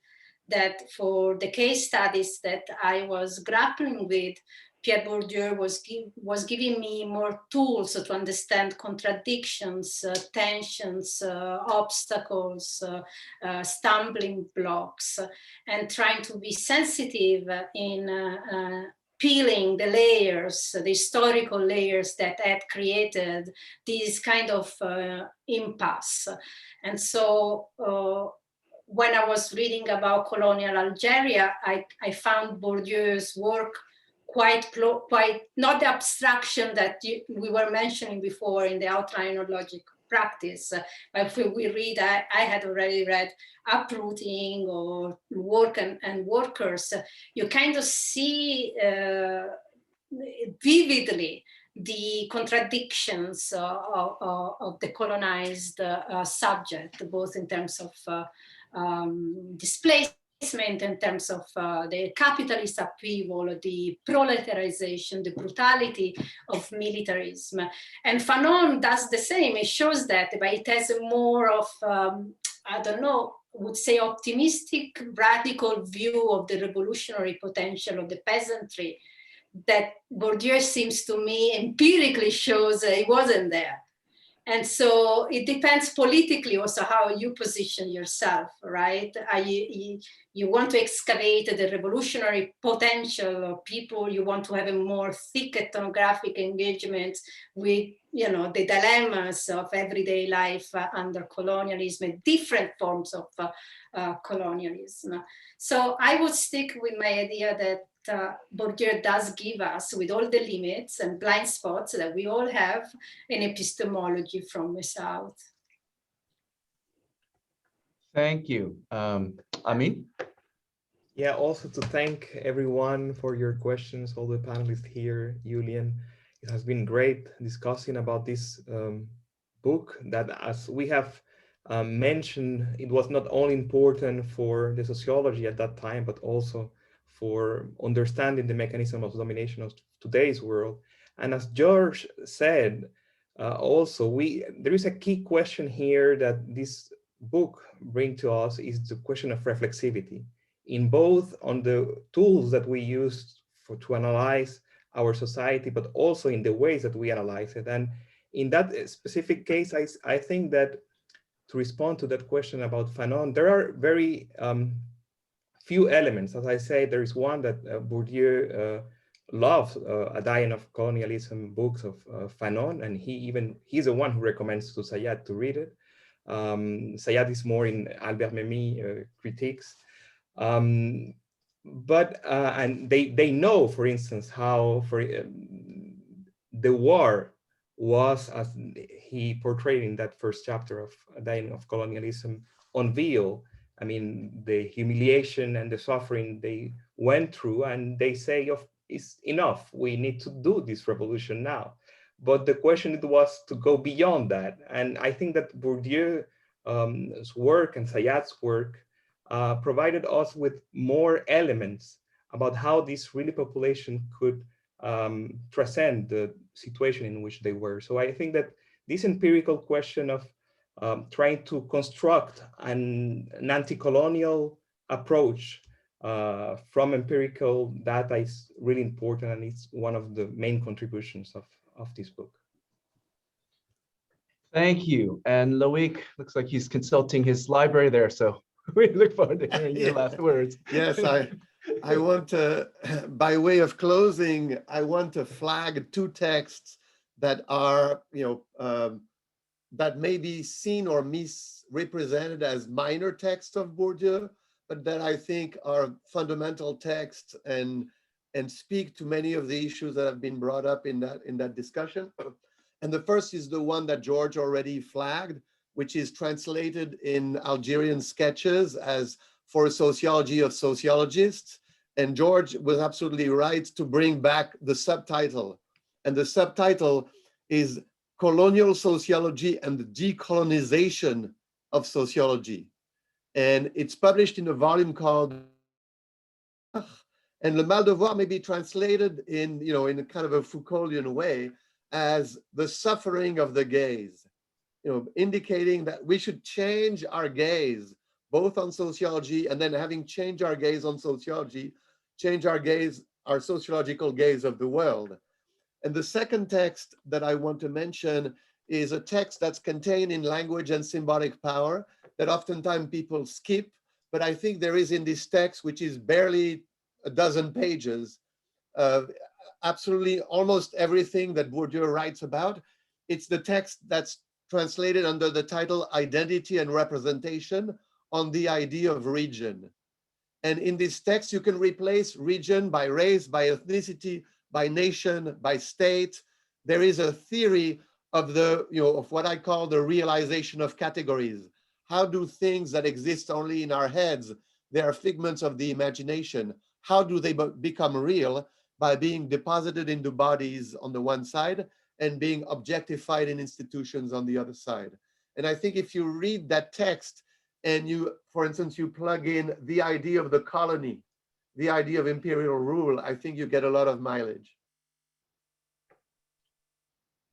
that for the case studies that I was grappling with, Pierre Bourdieu was giving me more tools to understand contradictions, tensions, obstacles, stumbling blocks, and trying to be sensitive in peeling the layers, the historical layers that had created this kind of impasse. And so when I was reading about colonial Algeria, I found Bourdieu's work quite not the abstraction that we were mentioning before in the outline of logic practice. But if we read, I had already read Uprooting or Work and Workers, you kind of see vividly the contradictions of the colonized subject, both in terms of displacement, in terms of the capitalist upheaval, the proletarization, the brutality of militarism. And Fanon does the same. It shows that, but it has a more of, I don't know, would say optimistic, radical view of the revolutionary potential of the peasantry that Bourdieu seems to me empirically shows it wasn't there. And so it depends politically also how you position yourself, right? You want to excavate the revolutionary potential of people, you want to have a more thick ethnographic engagement with, you know, the dilemmas of everyday life under colonialism, different forms of colonialism. So I would stick with my idea that Bourdieu does give us, with all the limits and blind spots that we all have, an epistemology from the South. Thank you. Amin? Yeah, also to thank everyone for your questions, all the panelists here, Julian. It has been great discussing about this book that, as we have mentioned, it was not only important for the sociology at that time, but also for understanding the mechanism of domination of today's world. And as George said, also, there is a key question here that this book brings to us is the question of reflexivity in both on the tools that we use to analyze our society, but also in the ways that we analyze it. And in that specific case, I think that to respond to that question about Fanon, there are very few elements. As I say, there is one that Bourdieu loves, A Dying of Colonialism books of Fanon, and he's the one who recommends to Sayat to read it. Sayat is more in Albert Memmi critiques. And they know, for instance, how the war was, as he portrayed in that first chapter of A Dying of Colonialism, unveiled. I mean, the humiliation and the suffering they went through, and they say, it's enough, we need to do this revolution now. But the question was to go beyond that. And I think that Bourdieu's work and Sayat's work provided us with more elements about how this really population could transcend the situation in which they were. So I think that this empirical question of trying to construct an anti-colonial approach from empirical data is really important, and it's one of the main contributions of this book. Thank you. And Loic looks like he's consulting his library there, so we look forward to hearing your last words. Yes, I want to, by way of closing, I want to flag two texts that are, that may be seen or misrepresented as minor texts of Bourdieu, but that I think are fundamental texts and speak to many of the issues that have been brought up in that discussion. And the first is the one that George already flagged, which is translated in Algerian sketches as For Sociology of Sociologists. And George was absolutely right to bring back the subtitle. And the subtitle is Colonial Sociology and the Decolonization of Sociology. And it's published in a volume called, And le mal de voir may be translated in, in a kind of a Foucauldian way as the suffering of the gaze, indicating that we should change our gaze, both on sociology, and then having changed our gaze on sociology, change our gaze, our sociological gaze of the world. And the second text that I want to mention is a text that's contained in Language and Symbolic Power that oftentimes people skip, but I think there is in this text, which is barely a dozen pages, absolutely almost everything that Bourdieu writes about. It's the text that's translated under the title Identity and Representation on the idea of region. And in this text, you can replace region by race, by ethnicity, by nation, by state. There is a theory of of what I call the realization of categories. How do things that exist only in our heads, they are figments of the imagination, how do they become real? By being deposited into bodies on the one side and being objectified in institutions on the other side. And I think if you read that text and you, for instance, you plug in the idea of the colony, the idea of imperial rule, I think you get a lot of mileage.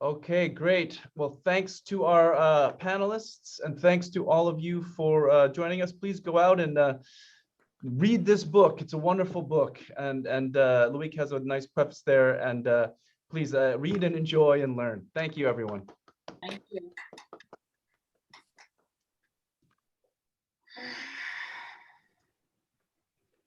Okay, great. Well, thanks to our panelists, and thanks to all of you for joining us. Please go out and read this book. It's a wonderful book, and Loic has a nice preface there. And please read and enjoy and learn. Thank you, everyone. Thank you.